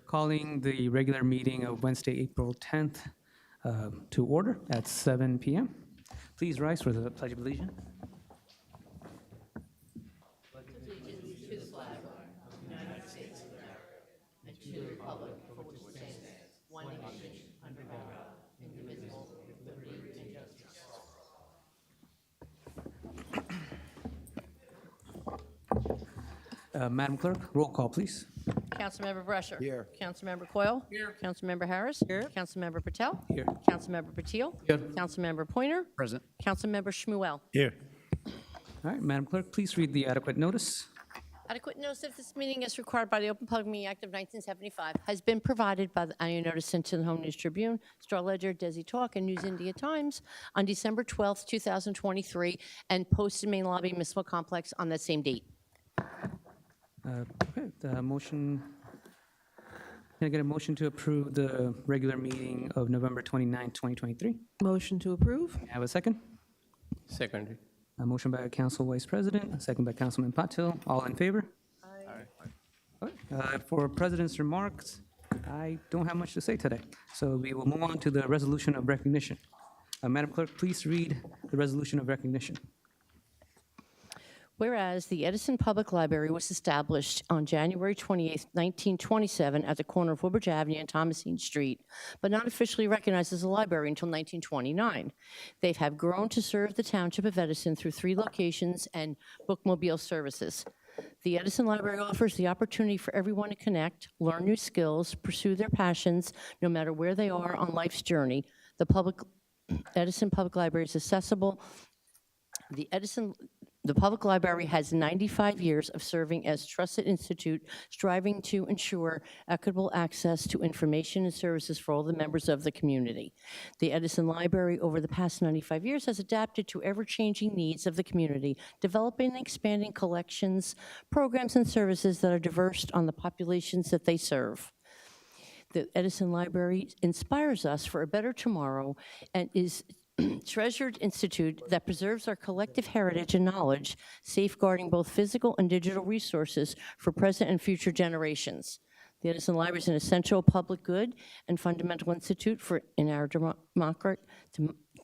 calling the regular meeting of Wednesday, April 10th to order at 7 p.m. Please rise for the Pledge of Allegiance. Madam Clerk, roll call, please. Councilmember Brescher. Here. Councilmember Coyle. Here. Councilmember Harris. Here. Councilmember Patel. Here. Councilmember Patil. Here. Councilmember Pointer. Present. Councilmember Shmuel. Here. All right, Madam Clerk, please read the adequate notice. Adequate notice of this meeting as required by the Open Public Meeting Act of 1975 has been provided by the annual notice sent to the Home News Tribune, Star Ledger, Desi Talk, and News India Times on December 12th, 2023, and posted in main lobby municipal complex on that same date. Okay, the motion, can I get a motion to approve the regular meeting of November 29, 2023? Motion to approve? May I have a second? Second. A motion by Council Vice President, a second by Councilman Patil. All in favor? All right, for President's remarks, I don't have much to say today, so we will move on to the resolution of recognition. Madam Clerk, please read the resolution of recognition. Whereas the Edison Public Library was established on January 28, 1927 at the corner of Woodbridge Avenue and Thomasine Street, but not officially recognized as a library until 1929. They have grown to serve the Township of Edison through 3 locations and bookmobile services. The Edison Library offers the opportunity for everyone to connect, learn new skills, pursue their passions, no matter where they are on life's journey. The Edison Public Library is accessible. The Public Library has 95 years of serving as trusted institute, striving to ensure equitable access to information and services for all the members of the community. The Edison Library, over the past 95 years, has adapted to ever-changing needs of the community, developing and expanding collections, programs, and services that are diverse on the populations that they serve. The Edison Library inspires us for a better tomorrow and is treasured institute that preserves our collective heritage and knowledge, safeguarding both physical and digital resources for present and future generations. The Edison Library is an essential public good and fundamental institute in our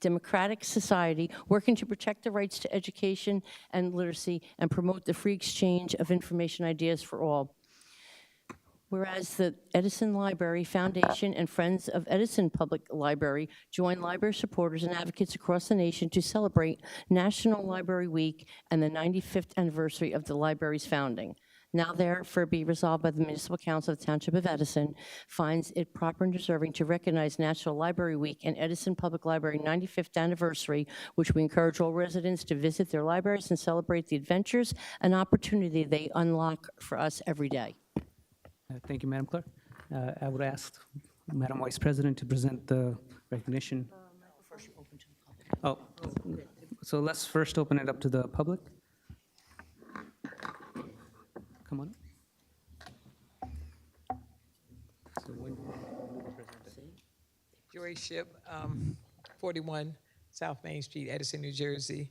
democratic society, working to protect the rights to education and literacy and promote the free exchange of information ideas for all. Whereas the Edison Library Foundation and Friends of Edison Public Library join library supporters and advocates across the nation to celebrate National Library Week and the 95th anniversary of the library's founding. Now therefore be resolved by the Municipal Council of the Township of Edison finds it proper and deserving to recognize National Library Week and Edison Public Library 95th anniversary, which we encourage all residents to visit their libraries and celebrate the adventures and opportunity they unlock for us every day. Thank you, Madam Clerk. I would ask Madam Vice President to present the recognition. Oh, so let's first open it up to the public. Come on. So when Joy Ship, 41 South Main Street, Edison, New Jersey.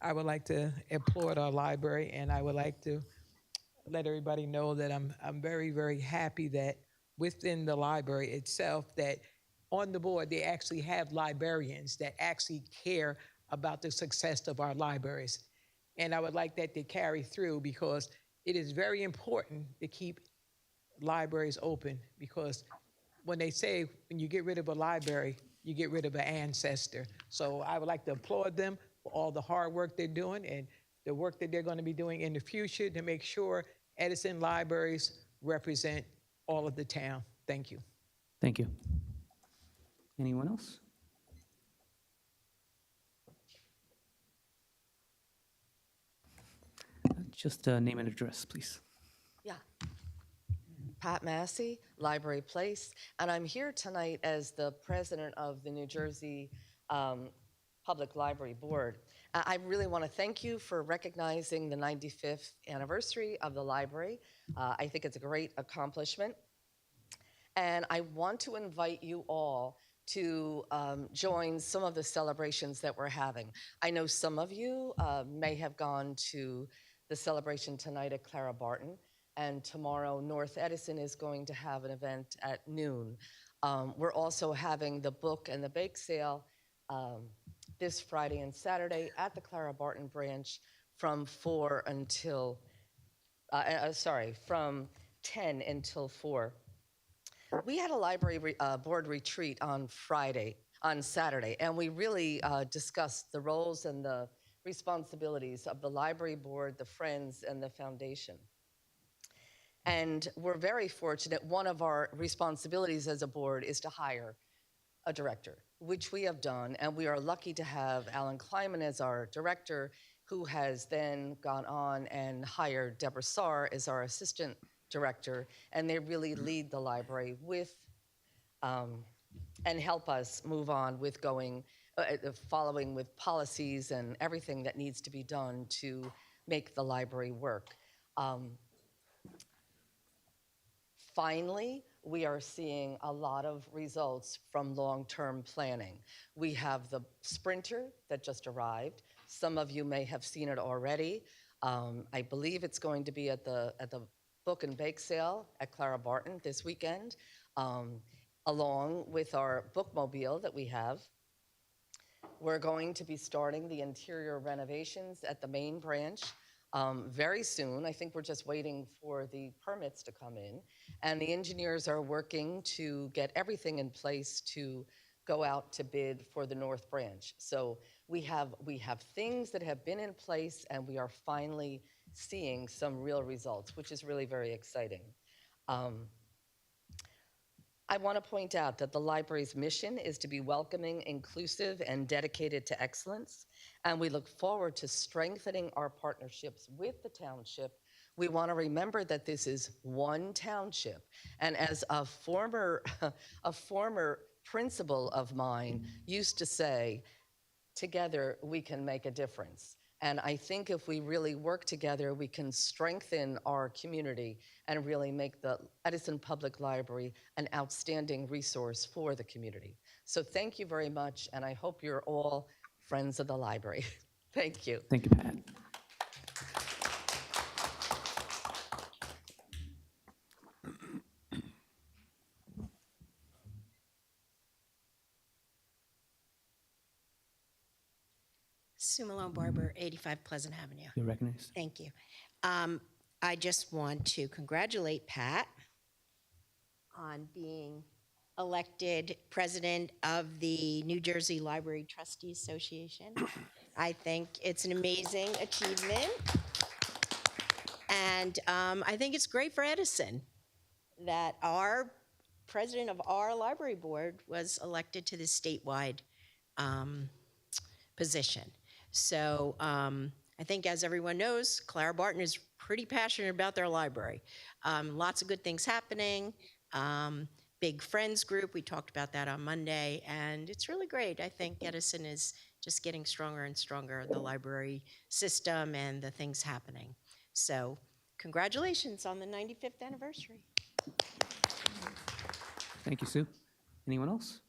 I would like to applaud our library, and I would like to let everybody know that I'm very, very happy that within the library itself, that on the board, they actually have librarians that actually care about the success of our libraries. And I would like that to carry through, because it is very important to keep libraries open, because when they say when you get rid of a library, you get rid of an ancestor. So I would like to applaud them for all the hard work they're doing and the work that they're going to be doing in the future to make sure Edison libraries represent all of the town. Thank you. Thank you. Anyone else? Just name and address, please. Yeah. Pat Massey, Library Place, and I'm here tonight as the president of the New Jersey Public Library Board. I really want to thank you for recognizing the 95th anniversary of the library. I think it's a great accomplishment. And I want to invite you all to join some of the celebrations that we're having. I know some of you may have gone to the celebration tonight at Clara Barton. and tomorrow North Edison is going to have an event at noon. We're also having the book and the bake sale this Friday and Saturday at the Clara Barton branch from 4 until, from 10 until 4. We had a library board retreat on Saturday, and we really discussed the roles and the responsibilities of the library board, the Friends, and the foundation. And we're very fortunate. One of our responsibilities as a board is to hire a director, which we have done, and we are lucky to have Alan Kleiman as our director, who has then gone on and hired Deborah Sarr as our assistant director, and they really lead the library with and help us move on with following with policies and everything that needs to be done to make the library work. Finally, we are seeing a lot of results from long-term planning. We have the Sprinter that just arrived. Some of you may have seen it already. I believe it's going to be at the book and bake sale at Clara Barton this weekend, along with our bookmobile that we have. We're going to be starting the interior renovations at the main branch very soon. I think we're just waiting for the permits to come in. And the engineers are working to get everything in place to go out to bid for the North Branch. So we have things that have been in place, and we are finally seeing some real results, which is really very exciting. I want to point out that the library's mission is to be welcoming, inclusive, and dedicated to excellence, and we look forward to strengthening our partnerships with the township. We want to remember that this is one township, and as a former principal of mine used to say, together we can make a difference. And I think if we really work together, we can strengthen our community and really make the Edison Public Library an outstanding resource for the community. So thank you very much, and I hope you're all friends of the library. Thank you. Thank you, Pat. Sue Malone Barber, 85 Pleasant Avenue. You're recognized. Thank you. I just want to congratulate Pat on being elected president of the New Jersey Library Trustees Association. I think it's an amazing achievement. And I think it's great for Edison that our president of our library board was elected to this statewide position. So I think, as everyone knows, Clara Barton is pretty passionate about their library. Lots of good things happening. Big Friends group, we talked about that on Monday, and it's really great. I think Edison is just getting stronger and stronger, the library system and the things happening. So congratulations on the 95th anniversary. Thank you, Sue. Anyone else?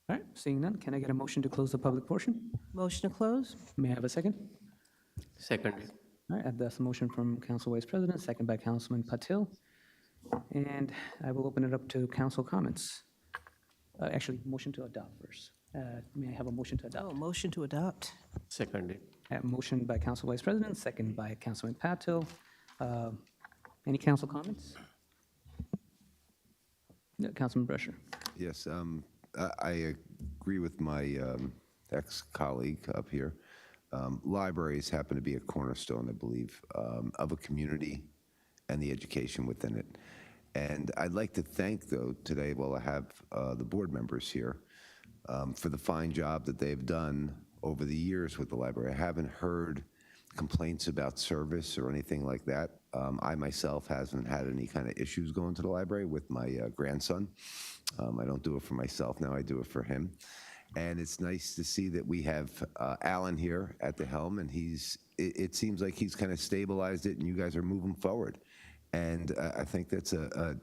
All right, seeing none, can I get a motion to close the public portion? Motion to close? May I have a second? Second. All right, that's a motion from Council Vice President, second by Councilman Patil. And I will open it up to council comments. Actually, motion to adopt first. May I have a motion to adopt? Oh, motion to adopt. Second. Motion by Council Vice President, second by Councilman Patil. Any council comments? Councilman Brescher. Yes, I agree with my ex-colleague up here. Libraries happen to be a cornerstone, I believe, of a community and the education within it. And I'd like to thank, though, today, while I have the board members here, for the fine job that they've done over the years with the library. I haven't heard complaints about service or anything like that. I myself haven't had any kind of issues going to the library with my grandson. I don't do it for myself now, I do it for him. And it's nice to see that we have Alan here at the helm, and it seems like he's kind of stabilized it and you guys are moving forward. And I think that's a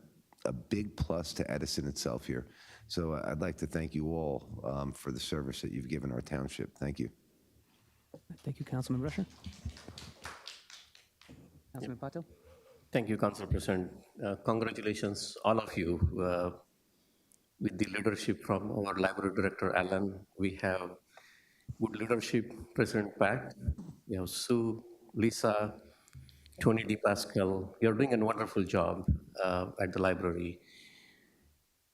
big plus to Edison itself here. So I'd like to thank you all for the service that you've given our township. Thank you. Thank you, Councilman Brescher. Councilman Patil? Thank you, Council President. Congratulations, all of you, with the leadership from our Library Director, Alan. We have good leadership, President Pat. We have Sue, Lisa, Tony DePascal. You're doing a wonderful job at the library.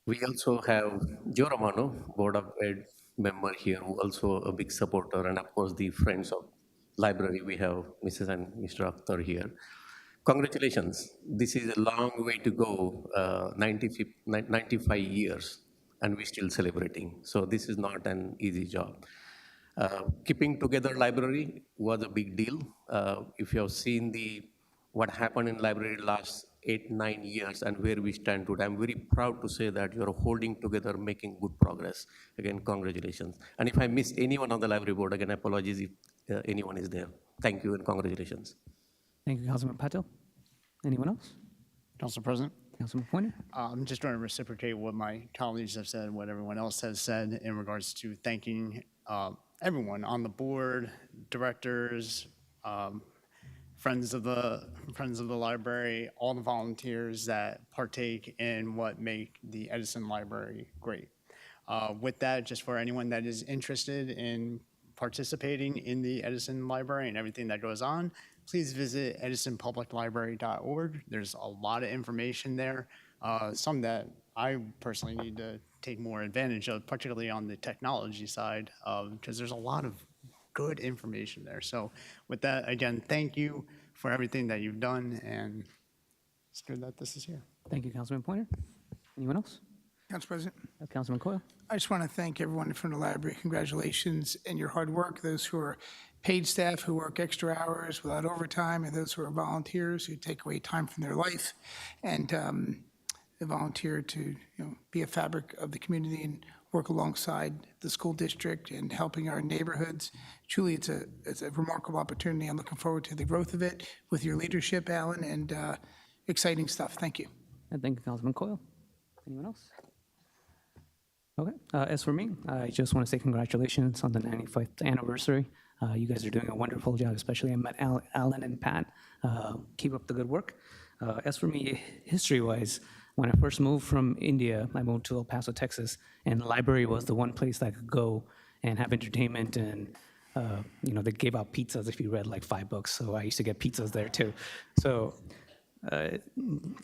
We also have Joe Romano, Board of Ed member here, who also a big supporter, and of course the friends of library. We have Mrs. and Mr. Akhtar here. Congratulations. This is a long way to go, 95 years, and we're still celebrating. So this is not an easy job. Keeping together library was a big deal. If you have seen what happened in library last 8-9 years and where we stand today, I'm very proud to say that you're holding together, making good progress. Again, congratulations. And if I missed anyone on the library board, again, apologies if anyone is there. Thank you and congratulations. Thank you, Councilman Patel. Anyone else? Council President, Councilman Pointer? I'm just going to reciprocate what my colleagues have said, what everyone else has said in regards to thanking everyone on the board, directors, friends of the library, all the volunteers that partake in what make the Edison Library great. With that, just for anyone that is interested in participating in the Edison Library and everything that goes on, please visit edisonpubliclibrary.org. There's a lot of information there, some that I personally need to take more advantage of, particularly on the technology side, because there's a lot of good information there. So with that, again, thank you for everything that you've done, and it's good that this is here. Thank you, Councilman Pointer. Anyone else? Council President, Councilman Coyle? I just want to thank everyone from the library. Congratulations in your hard work, those who are paid staff who work extra hours without overtime, and those who are volunteers who take away time from their life and they volunteer to be a fabric of the community and work alongside the school district and helping our neighborhoods. Truly, it's a remarkable opportunity. I'm looking forward to the growth of it with your leadership, Alan, and exciting stuff. Thank you. And thank you, Councilman Coyle. Anyone else? Okay. As for me, I just want to say congratulations on the 95th anniversary. You guys are doing a wonderful job, especially I met Alan and Pat. Keep up the good work. As for me, history-wise, when I first moved from India, I moved to El Paso, Texas, and the library was the one place that I could go and have entertainment, and they gave out pizzas if you read like 5 books, so I used to get pizzas there too. So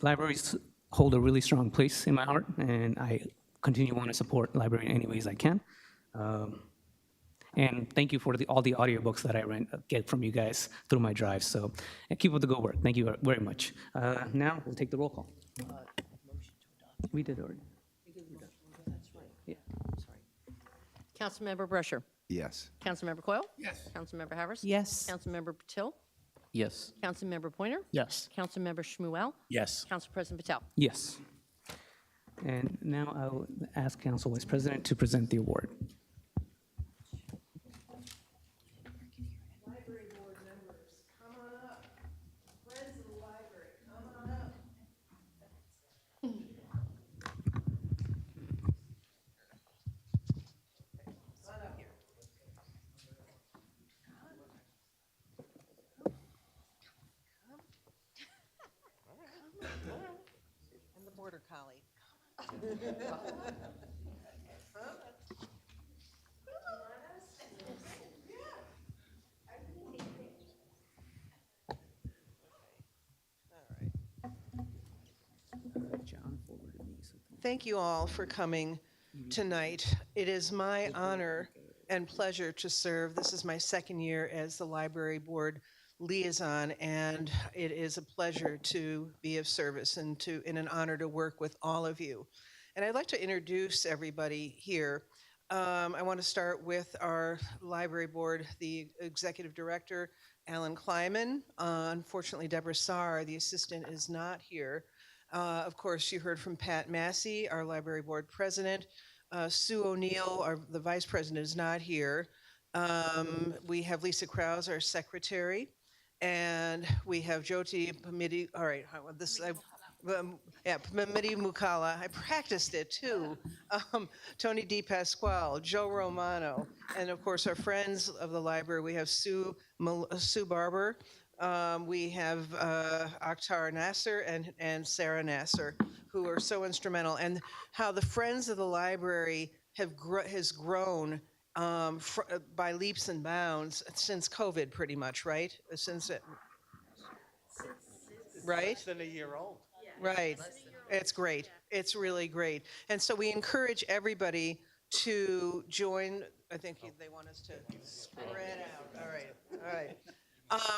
libraries hold a really strong place in my heart, and I continue to want to support library in any ways I can. And thank you for all the audiobooks that I get from you guys through my drives. So keep up the good work. Thank you very much. Now we'll take the roll call. We did already. Yeah. Councilmember Brusher. Yes. Councilmember Coyle. Yes. Councilmember Harris. Yes. Councilmember Patil. Yes. Councilmember Pointer. Yes. Councilmember Shmuel. Yes. Council President Patel. Yes. And now I will ask Council Vice President to present the award. Library board members, come on up. Friends of the library, come on up. Come on up here. And the border collie. John forwarded me something. Thank you all for coming tonight. It is my honor and pleasure to serve. This is my second year as the library board liaison, and it is a pleasure to be of service and an honor to work with all of you. And I'd like to introduce everybody here. I want to start with our library board, the executive director, Alan Kleiman. Unfortunately, Deborah Saar, the assistant, is not here. Of course, you heard from Pat Massey, our library board president. Sue O'Neill, the vice president, is not here. We have Lisa Krause, our secretary, and we have Jyoti Pamidi. All right, Pamidi Mukala. I practiced it too. Tony DePasquale, Joe Romano, and of course our friends of the library. We have Sue Barber, We have Akhtar Nasser and Sarah Nasser, who are so instrumental, and how the Friends of the Library has grown by leaps and bounds since COVID, pretty much, right? Right? Than a year old. Right. It's great. It's really great. And so we encourage everybody to join. I think they want us to spread out. All right. All right.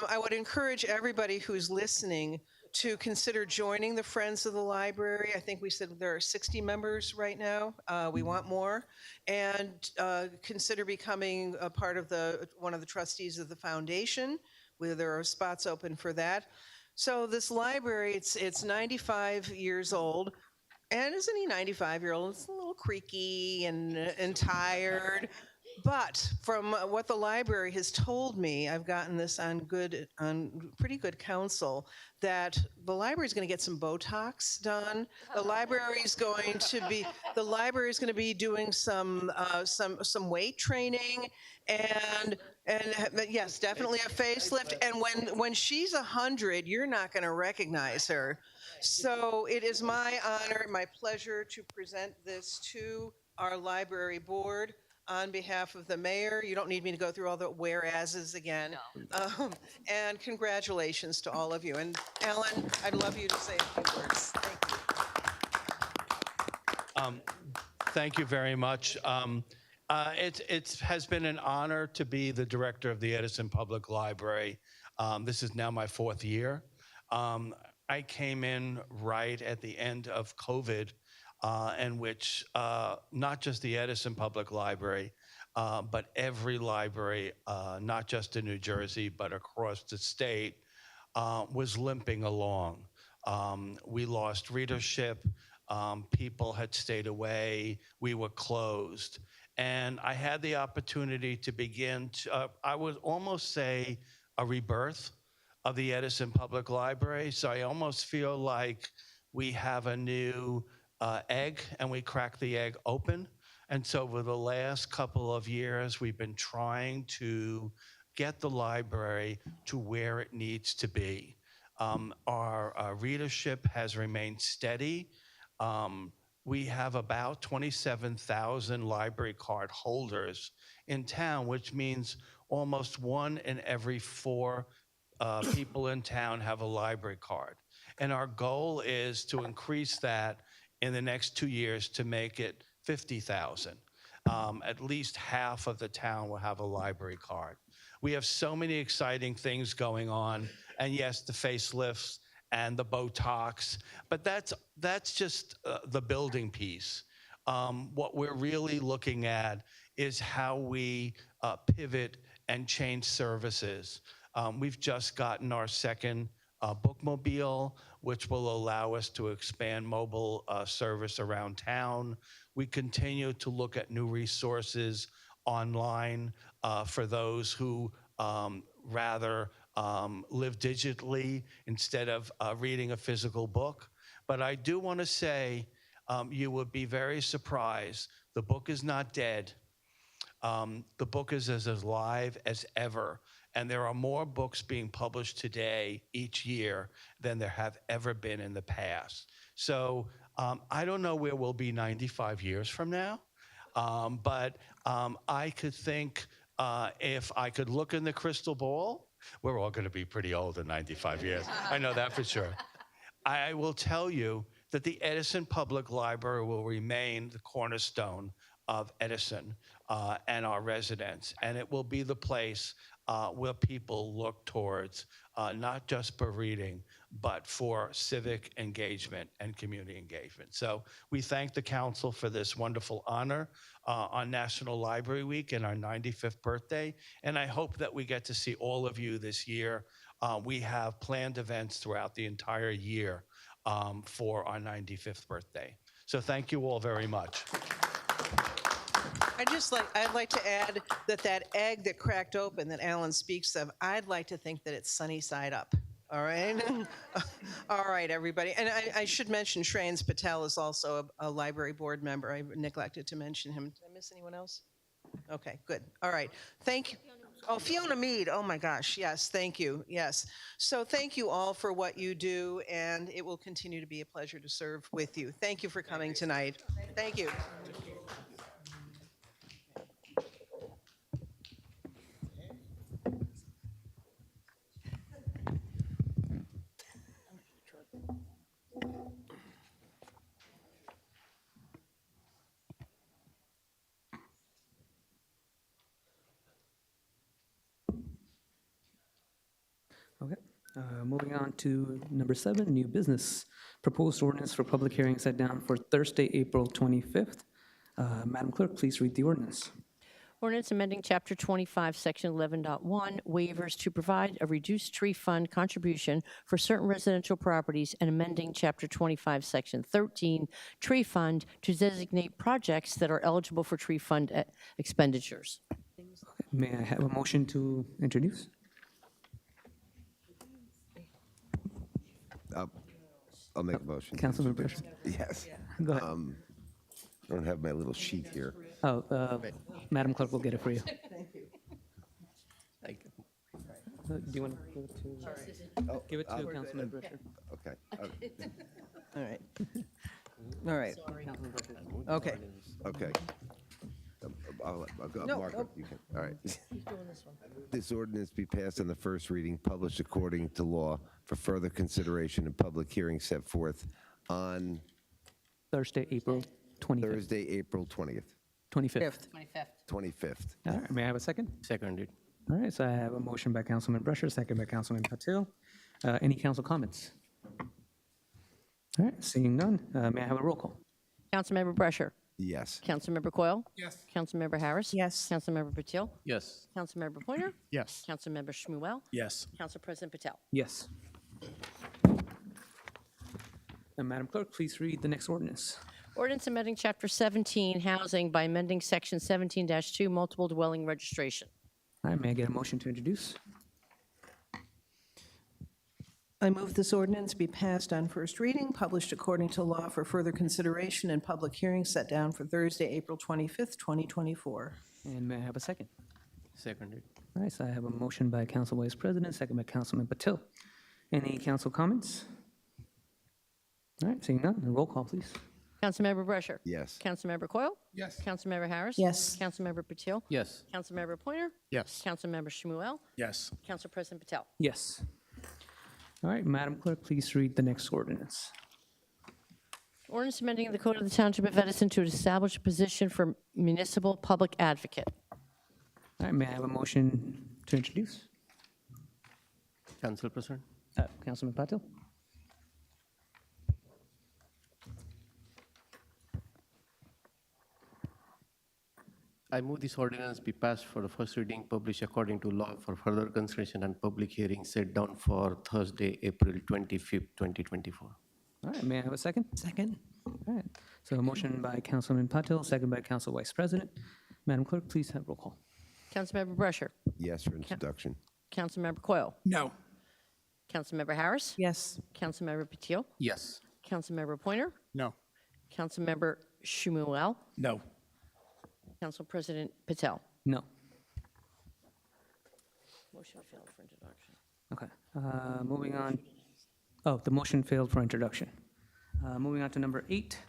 I would encourage everybody who's listening to consider joining the Friends of the Library. I think we said there are 60 members right now. We want more. And consider becoming a part of one of the trustees of the foundation, where there are spots open for that. So this library, it's 95 years old. And isn't he 95-year-old? It's a little creaky and tired. But from what the library has told me, I've gotten this on pretty good counsel, that the library is going to get some Botox done. The library is going to be doing some weight training, and yes, definitely a facelift. And when she's 100, you're not going to recognize her. So it is my honor, my pleasure to present this to our library board. On behalf of the mayor, you don't need me to go through all the whereases again. No. And congratulations to all of you. And Alan, I'd love you to say a few words. Thank you. Thank you very much. It has been an honor to be the director of the Edison Public Library. This is now my 4th year. I came in right at the end of COVID, in which not just the Edison Public Library, but every library, not just in New Jersey, but across the state, was limping along. We lost readership. People had stayed away. We were closed. And I had the opportunity to begin, I would almost say, a rebirth of the Edison Public Library. So I almost feel like we have a new egg, and we crack the egg open. And so over the last couple of years, we've been trying to get the library to where it needs to be. Our readership has remained steady. We have about 27,000 library card holders in town, which means almost 1 in every 4 people in town have a library card. And our goal is to increase that in the next 2 years to make it 50,000. At least half of the town will have a library card. We have so many exciting things going on, and yes, the facelifts and the Botox, but that's just the building piece. What we're really looking at is how we pivot and change services. We've just gotten our second bookmobile, which will allow us to expand mobile service around town. We continue to look at new resources online for those who rather live digitally instead of reading a physical book. But I do want to say you would be very surprised. The book is not dead. The book is as alive as ever. And there are more books being published today each year than there have ever been in the past. So I don't know where we'll be 95 years from now, but I could think if I could look in the crystal ball, we're all going to be pretty old in 95 years. I know that for sure. I will tell you that the Edison Public Library will remain the cornerstone of Edison and our residents. And it will be the place where people look towards, not just for reading, but for civic engagement and community engagement. So we thank the council for this wonderful honor on National Library Week and our 95th birthday. And I hope that we get to see all of you this year. We have planned events throughout the entire year for our 95th birthday. So thank you all very much. I'd like to add that egg that cracked open that Alan speaks of, I'd like to think that it's sunny side up. All right. All right, everybody. And I should mention Shreyans Patel is also a library board member. I neglected to mention him. Did I miss anyone else? Okay, good. All right. Thank you. Oh, Fiona Mead. Oh my gosh. Yes. Thank you. Yes. So thank you all for what you do, and it will continue to be a pleasure to serve with you. Thank you for coming tonight. Thank you. Okay, moving on to number 7, new business. Proposed ordinance for public hearing set down for Thursday, April 25th. Madam Clerk, please read the ordinance. Ordinance amending Chapter 25, Section 11.1, waivers to provide a reduced tree fund contribution for certain residential properties and amending Chapter 25, Section 13, tree fund to designate projects that are eligible for tree fund expenditures. May I have a motion to introduce? I'll make a motion. Councilman Brasher. Yes. Go ahead. I don't have my little sheet here. Oh, Madam Clerk will get it for you. Thank you. Do you want to give it to Councilman Brasher? Okay. All right. All right. Okay. Okay. I'll go, No, Mark, no. you can, all right. This ordinance be passed on the first reading, published according to law for further consideration and public hearing set forth on Thursday, April 25th. Thursday, April 20th, 25th. 25th. All right, may I have a second? Seconded. All right, so I have a motion by Councilman Brasher, second by Councilman Patil. Any council comments? All right, seeing none, may I have a roll call? Councilmember Brasher. Yes. Councilmember Coyle. Yes. Councilmember Harris. Yes. Councilmember Patil. Yes. Councilmember Pointer. Yes. Councilmember Shmuel. Yes. Council President Patel. Yes. And Madam Clerk, please read the next ordinance. Ordinance amending Chapter 17, Housing by amending Section 17-2, Multiple Dwelling Registration. All right, may I get a motion to introduce? I move this ordinance be passed on first reading, published according to law for further consideration and public hearing set down for Thursday, April 25th, 2024. And may I have a second? Seconded. All right, so I have a motion by Council Vice President, second by Councilman Patil. Any council comments? All right, seeing none, roll call, please. Councilmember Brasher. Yes. Councilmember Coyle. Yes. Councilmember Harris. Yes. Councilmember Patil. Yes. Councilmember Pointer. Yes. Councilmember Shmuel. Yes. Council President Patel. Yes. All right, Madam Clerk, please read the next ordinance. Ordinance amending the Code of the Township of Edison to establish a position for municipal public advocate. All right, may I have a motion to introduce? Council President. Councilman Patil? I move this ordinance be passed for the first reading, published according to law for further consideration and public hearing set down for Thursday, April 25th, 2024. All right, may I have a second? Second. All right, so a motion by Councilman Patil, second by Council Vice President. Madam Clerk, please have roll call. Councilmember Brasher. Yes for introduction. Councilmember Coyle. No. Councilmember Harris. Yes. Councilmember Patil. Yes. Councilmember Pointer. No. Councilmember Shmuel. No. Council President Patel. No. Motion failed for introduction. Okay, moving on. Oh, the motion failed for introduction. Moving on to number 8,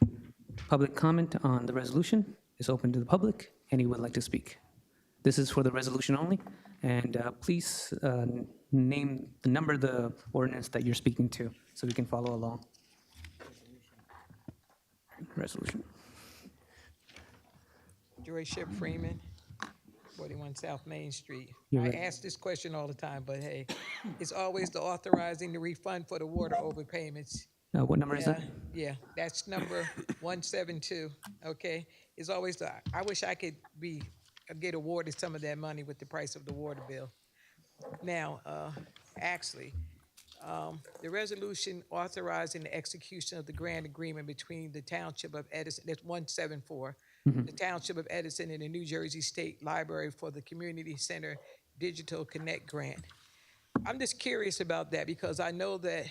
public comment on the resolution is open to the public. Any would like to speak? This is for the resolution only, and please name the number of the ordinance that you're speaking to so we can follow along. Resolution. Joy Ship Freeman, 41 South Main Street. You're I right. ask this question all the time, but hey, it's always the authorizing the refund for the water overpayments. What number is that? Yeah, that's number 172, okay? It's always the, I wish I could get awarded some of that money with the price of the water bill. Now, actually, the resolution authorizing the execution of the grant agreement between the Township of Edison, that's 174, the Township of Edison and the New Jersey State Library for the Community Center Digital Connect Grant. I'm just curious about that because I know that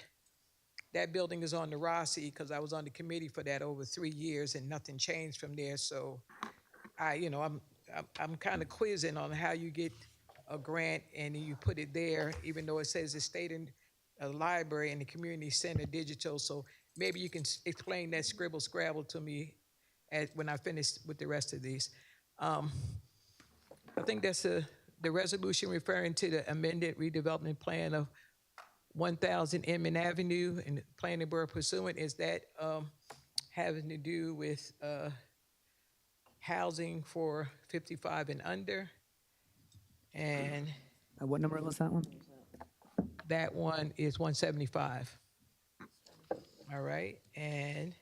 that building is on the Rossi because I was on the committee for that over 3 years and nothing changed from there. So I'm kind of quizzing on how you get a grant and you put it there, even though it says the state and library and the community center digital. So maybe you can explain that scribble scrabble to me when I finish with the rest of these. I think that's the resolution referring to the amended redevelopment plan of 1,000 Inman Avenue and planning board pursuant. Is that having to do with housing for 55 and under? And What number was that one? that one is 175. All right, and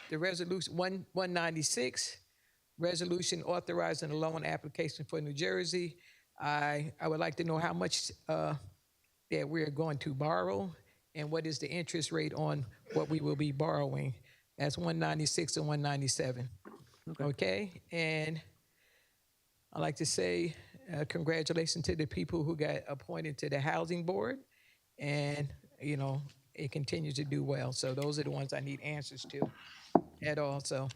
the resolution 196, resolution authorizing a loan application for New Jersey. I would like to know how much that we're going to borrow and what is the interest rate on what we will be borrowing. That's 196 and 197. Okay, and I'd like to say congratulations to the people who got appointed to the housing board, and you know, it continues to do well. So those are the ones I need answers to at all. So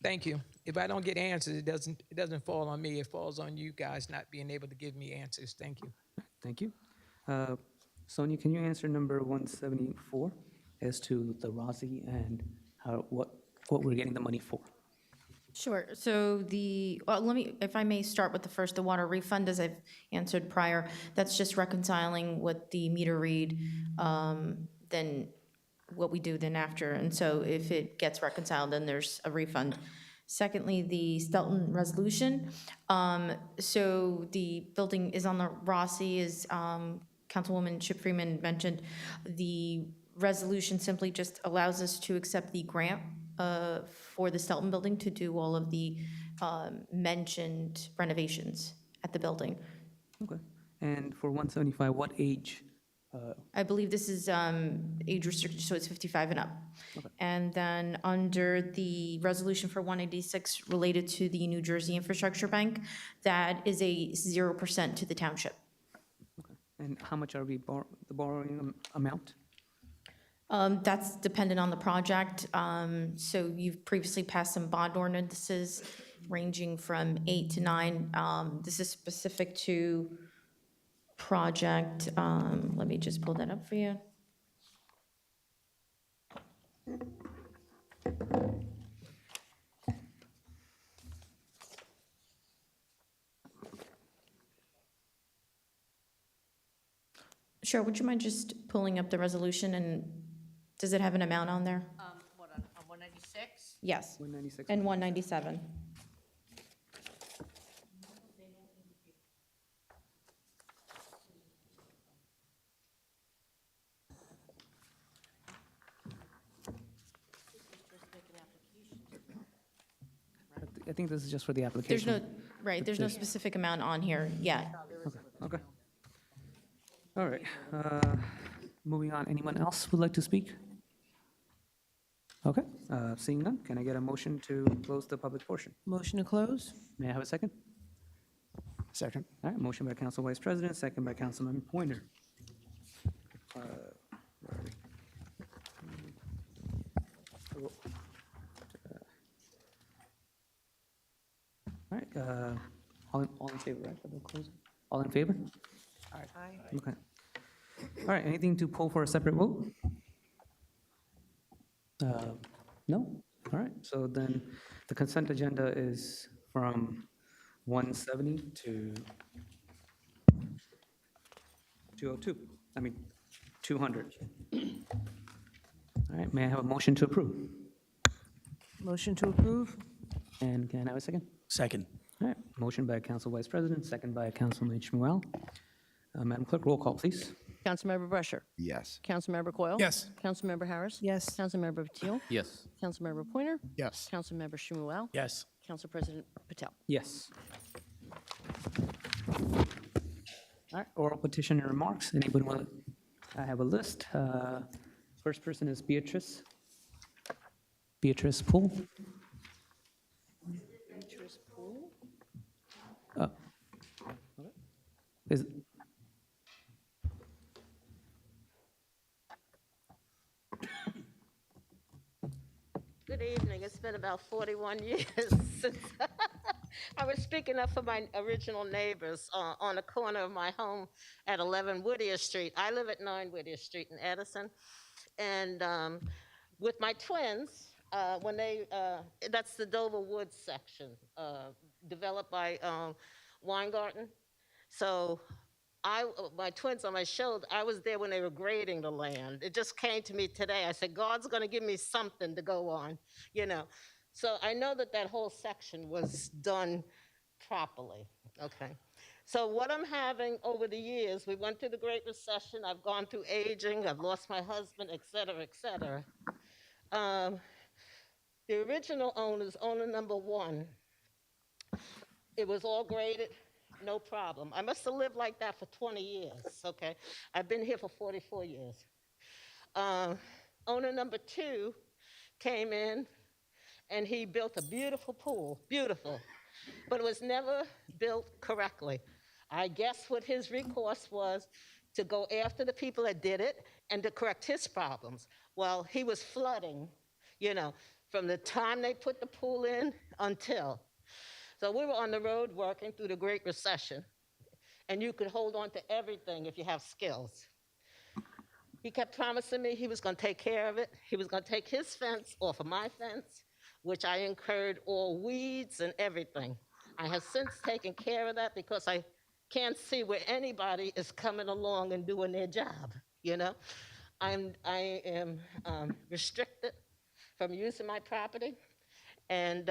thank you. If I don't get answers, it doesn't fall on me. It falls on you guys not being able to give me answers. Thank you. Thank you. Sonia, can you answer number 174 as to the ROSI and what we're getting the money for? Sure. So let me, if I may start with the water refund, as I've answered prior, that's just reconciling what the meter read, then what we do then after. And so if it gets reconciled, then there's a refund. Secondly, the Stelton resolution. So the building is on the ROSI, as Councilwoman Chip Freeman mentioned. The resolution simply just allows us to accept the grant for the Stelton building to do all of the mentioned renovations at the building. Okay. And for 175, what age? I believe this is age restricted, so it's 55 and up. Okay. And then under the resolution for 186 related to the New Jersey Infrastructure Bank, that is a 0% to the township. Okay. And how much are we the borrowing amount? That's dependent on the project. So you've previously passed some bond ordinances ranging from 8 to 9. This is specific to project. Let me just pull that up for you. Sure, would you mind just pulling up the resolution, and does it have an amount on there? What, on 196? Yes, 196. and 197. I think this is just for the There's application. no, right, there's no specific amount on here yet. Okay. All right. Moving on. Anyone else would like to speak? Okay. Seeing none, can I get a motion to close the public portion? Motion to close? May I have a second? Second. All right. Motion by Council Vice President, second by Councilman Pointer. All right. All in favor, right? Of the closing? All in favor? Aye. Okay. All right, anything to pull for a separate vote? No? All right, so then the consent agenda is from 170 to 202, 200. All right, may I have a motion to approve? Motion to approve? And can I have a second? Second. All right, motion by Council Vice President, second by Councilman Shmuel. Madam Clerk, roll call, please. Councilmember Brescher. Yes. Councilmember Coyle. Yes. Councilmember Harris. Yes. Councilmember Teal. Yes. Councilmember Pointer. Yes. Councilmember Shmuel. Yes. Council President Patel. Yes. All right, oral petition and remarks. Anybody want to, I have a list. First person is Beatrice. Beatrice Poole. Beatrice Poole. Is, Good evening. It's been about 41 years since I was speaking up for my original neighbors on the corner of my home at 11 Whittier Street. I live at 9 Whittier Street in Edison. And with my twins, when that's the Dover Woods section, developed by Weingarten. So my twins on my shoulder, I was there when they were grading the land. It just came to me today. I said, God's going to give me something to go on, you know. So I know that that whole section was done properly, okay? So what I'm having over the years, we went through the Great Recession, I've gone through aging, I've lost my husband, et cetera, et cetera. The original owners, owner number 1, it was all graded, no problem. I must have lived like that for 20 years, okay? I've been here for 44 years. Owner number 2 came in, and he built a beautiful pool, beautiful, but it was never built correctly. I guess what his recourse was to go after the people that did it and to correct his problems. Well, he was flooding, you know, from the time they put the pool in until. So we were on the road working through the Great Recession, and you could hold on to everything if you have skills. He kept promising me he was going to take care of it. He was going to take his fence off of my fence, which I incurred all weeds and everything. I have since taken care of that because I can't see where anybody is coming along and doing their job, you know? I am restricted from using my property, and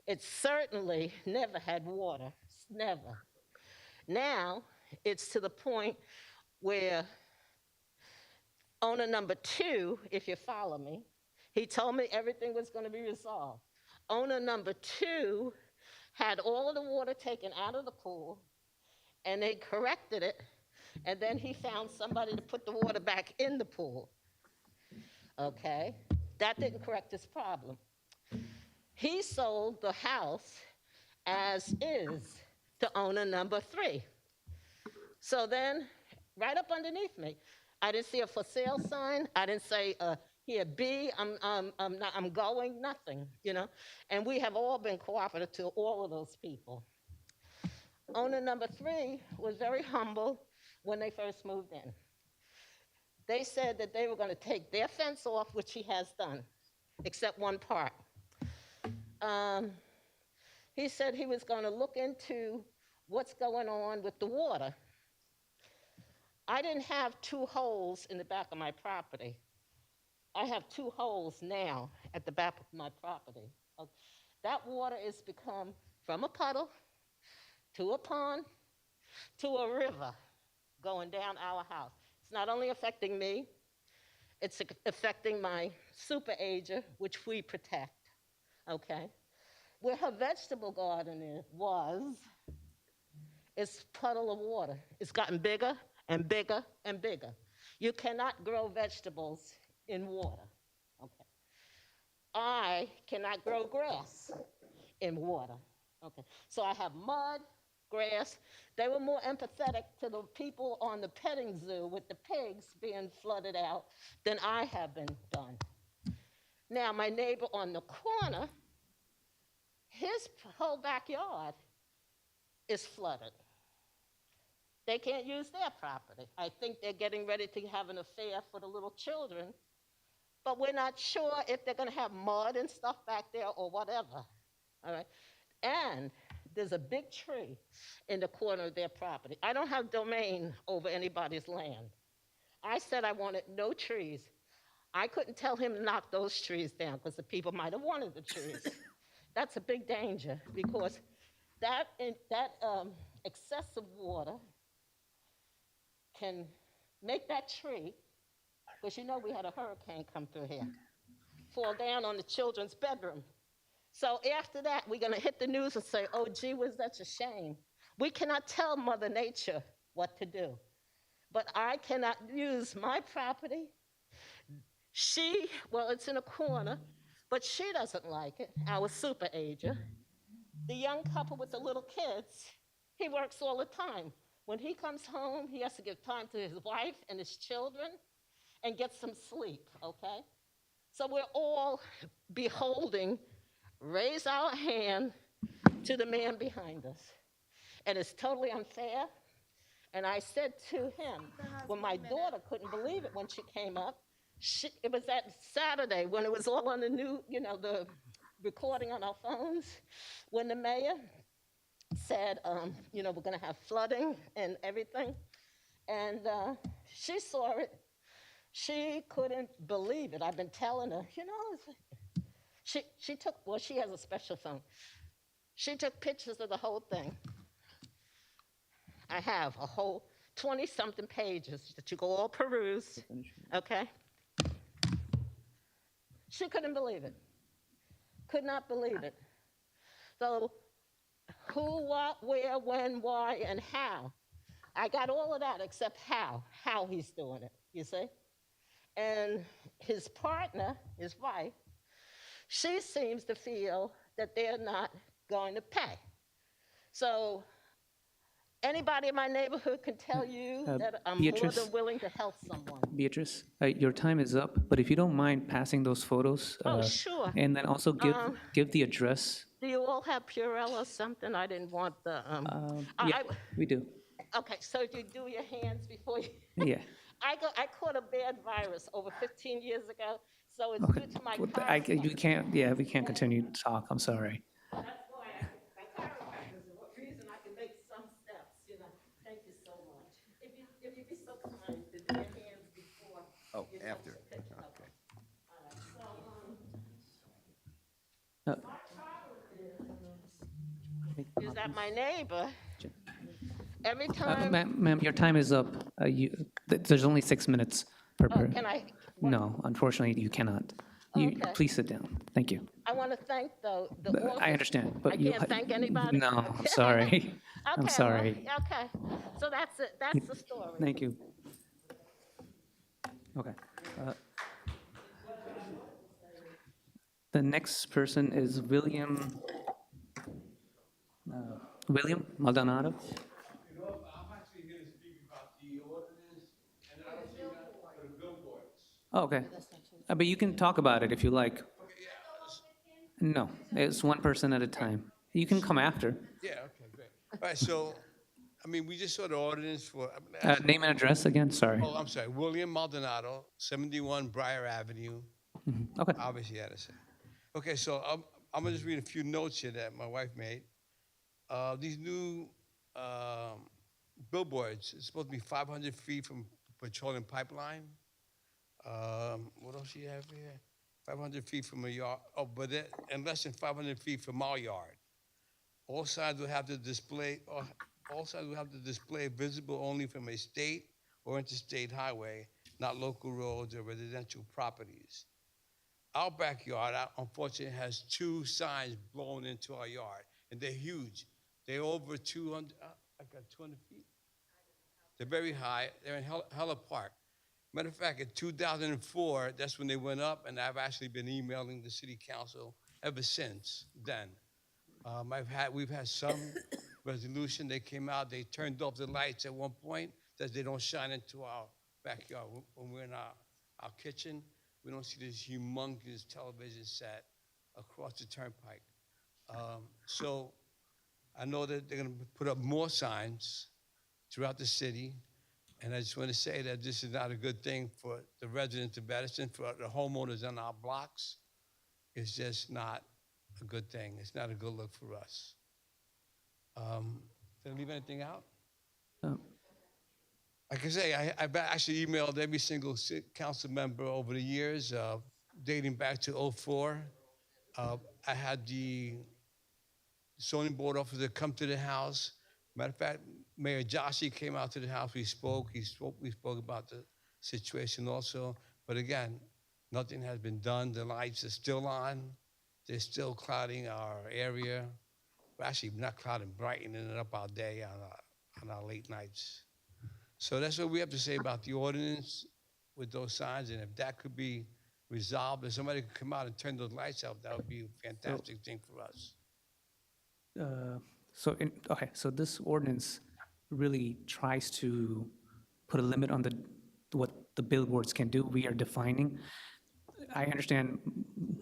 it certainly never had water, never. Now, it's to the point where owner number 2, if you follow me, he told me everything was going to be resolved. Owner number 2 had all of the water taken out of the pool, and they corrected it, and then he found somebody to put the water back in the pool. Okay? That didn't correct his problem. He sold the house as is to owner number 3. So then, right up underneath me, I didn't see a for sale sign. I didn't say, here, B, I'm going, nothing, you know? And we have all been cooperative to all of those people. Owner number 3 was very humble when they first moved in. They said that they were going to take their fence off, which he has done, except one part. He said he was going to look into what's going on with the water. I didn't have 2 holes in the back of my property. I have 2 holes now at the back of my property. That water has become from a puddle to a pond to a river going down our house. It's not only affecting me, it's affecting my super ager, which we protect, okay? Where her vegetable garden was puddle of water. It's gotten bigger and bigger and bigger. You cannot grow vegetables in water, okay? I cannot grow grass in water, okay? So I have mud, grass. They were more empathetic to the people on the petting zoo with the pigs being flooded out than I have been done. Now, my neighbor on the corner, his whole backyard is flooded. They can't use their property. I think they're getting ready to have an affair for the little children, but we're not sure if they're going to have mud and stuff back there or whatever, all right? And there's a big tree in the corner of their property. I don't have domain over anybody's land. I said I wanted no trees. I couldn't tell him to knock those trees down because the people might have wanted the trees. That's a big danger because that excessive water can make that tree, because you know we had a hurricane come through here, fall down on the children's bedroom. So after that, we're going to hit the news and say, oh, gee whiz, that's a shame. We cannot tell Mother Nature what to do. But I cannot use my property. Well, it's in a corner, but she doesn't like it, our super ager. The young couple with the little kids, he works all the time. When he comes home, he has to give time to his wife and his children and get some sleep, okay? So we're all beholding, raise our hand to the man behind us. And it's totally unfair. And I said to him, when my daughter couldn't believe it when she came up, it was that Saturday when it was all on the the recording on our phones, when the mayor said, we're going to have flooding and everything. And she saw it. She couldn't believe it. I've been telling her, she took, well, she has a special phone. She took pictures of the whole thing. I have a whole 20-something pages that you go all peruse, okay? She couldn't believe it. Could not believe it. So who, what, where, when, why, and how. I got all of that except how he's doing it, you see? And his partner, his wife, she seems to feel that they're not going to pay. So anybody in my neighborhood can tell you that I'm Beatrice? more than willing to help someone. Beatrice, your time is up, but if you don't mind passing those photos. Sure. And then also give the address. Do you all have Purell or something? I didn't want the, Yeah, we do. okay, so you do your hands before you, Yeah. I caught a bad virus over 15 years ago, so it's Okay. due to my Well, chiropractor. we can't continue to talk. I'm sorry. That's why my chiropractor is the reason I can make some steps, Thank you so much. If you'd be so kind to do your hands before. Oh, you take after. a picture of them. All right, so, Uh, my chiropractor is that my neighbor, every time, Ma'am, your time is up. There's only 6 minutes per oh, person. can I? No, unfortunately, you cannot. Okay. Please sit down. Thank you. I want to thank the I office. understand, I but you. can't thank anybody? No, I'm sorry. I'm Okay, sorry. well, okay, so that's it, that's the story. Thank you. Okay. The next person is William Maldonado. I'm actually here to speak about the ordinance, and I don't see that for the billboards. Oh, okay. But you can talk about it if you like. Okay, yeah. No, it's one person at a time. You can come after. Yeah, okay, great. All right, so, we just saw the ordinance for, Name and address again, sorry. oh, I'm sorry, William Maldonado, 71 Briar Avenue, Okay. obviously Edison. Okay, so I'm gonna just read a few notes here that my wife made. These new billboards, it's supposed to be 500 feet from petroleum pipeline. What else do you have here? 500 feet from a yard, and less than 500 feet from our yard. All sides will have to display visible only from a state or interstate highway, not local roads or residential properties. Our backyard, unfortunately, has 2 signs blown into our yard, and they're huge. They're over 200, I got 200 feet. They're very high. They're in Hella Park. Matter of fact, in 2004, that's when they went up, and I've actually been emailing the city council ever since then. We've had some resolution. They came out, they turned off the lights at one point that they don't shine into our backyard. When we're in our kitchen, we don't see this humongous television set across the turnpike. So I know that they're gonna put up more signs throughout the city. And I just want to say that this is not a good thing for the residents of Edison, for the homeowners on our blocks. It's just not a good thing. It's not a good look for us. Did I leave anything out? Like I say, I've actually emailed every single council member over the years, dating back to '04. I had the zoning board officer come to the house. Matter of fact, Mayor Joshi came out to the house. We spoke about the situation also. But again, nothing has been done. The lights are still on. They're still clouding our area. Well, actually, not clouding, brightening it up all day on our late nights. So that's what we have to say about the ordinance with those signs. And if that could be resolved, if somebody could come out and turn those lights out, that would be a fantastic thing for us. So this ordinance really tries to put a limit on what the billboards can do. We are defining. I understand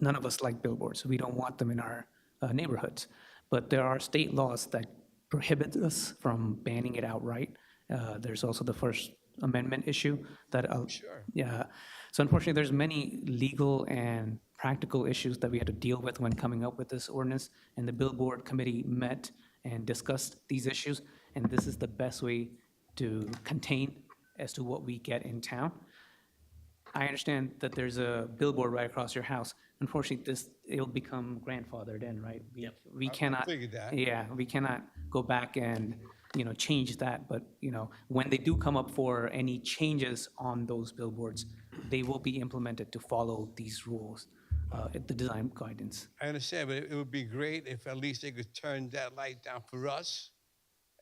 none of us like billboards. We don't want them in our neighborhoods. but there are state laws that prohibit us from banning it outright. There's also the First Amendment issue that, Sure. yeah. So unfortunately, there's many legal and practical issues that we had to deal with when coming up with this ordinance. And the Billboard Committee met and discussed these issues, and this is the best way to contain as to what we get in town. I understand that there's a billboard right across your house. Unfortunately, it'll become grandfathered in, right? We cannot. figured that. Yeah, we cannot go back and, change that. But, when they do come up for any changes on those billboards, they will be implemented to follow these rules, the design guidance. I understand, but it would be great if at least they could turn that light down for us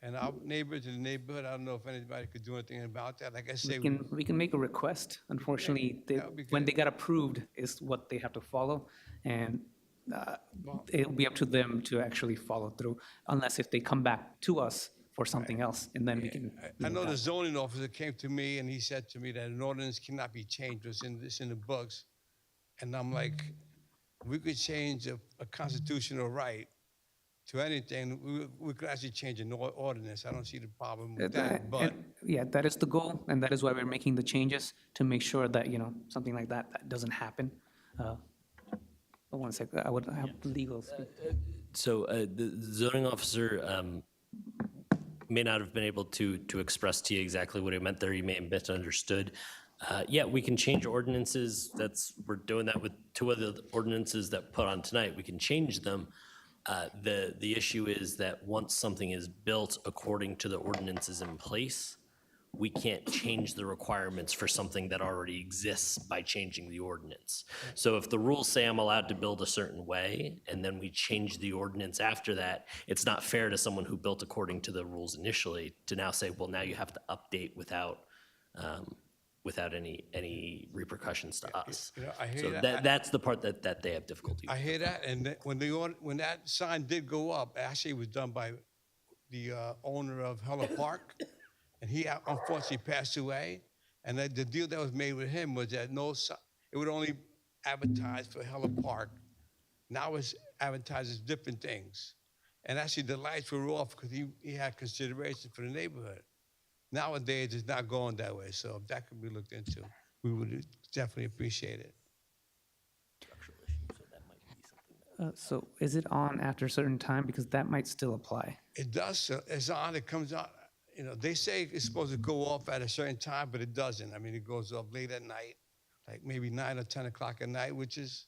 and our neighbors in the neighborhood. I don't know if anybody could do anything about that. Like I say, We can make a request. Unfortunately, that would be when good. they got approved is what they have to follow. And it'll be up to them to actually follow through, unless if they come back to us for something else, and then we can. I know the zoning officer came to me and he said to me that an ordinance cannot be changed. It's in the books. And I'm like, we could change a constitutional right to anything. We could actually change an ordinance. I don't see the problem with that. But Yeah, that is the goal, and that is why we're making the changes, to make sure that, something like that doesn't happen. One sec, I would have legal speak. So the zoning officer may not have been able to express to you exactly what he meant there. You may have misunderstood. Yeah, we can change ordinances. We're doing that with two of the ordinances that put on tonight. We can change them. The issue is that once something is built according to the ordinances in place, we can't change the requirements for something that already exists by changing the ordinance. So if the rules say I'm allowed to build a certain way, and then we change the ordinance after that, it's not fair to someone who built according to the rules initially to now say, well, now you have to update without any repercussions to us. I hear So that. that's the part that they have difficulty with. I hear that. And when that sign did go up, actually it was done by the owner of Heller Park. And he unfortunately passed away. And the deal that was made with him was that it would only advertise for Heller Park. Now it's advertised as different things. And actually the lights were off because he had consideration for the neighborhood. Nowadays, it's not going that way. So if that could be looked into, we would definitely appreciate it. So is it on after a certain time? Because that might still apply. It does. It's on. It comes out. They say it's supposed to go off at a certain time, but it doesn't. I mean, it goes off late at night, like maybe 9 or 10 o'clock at night, which is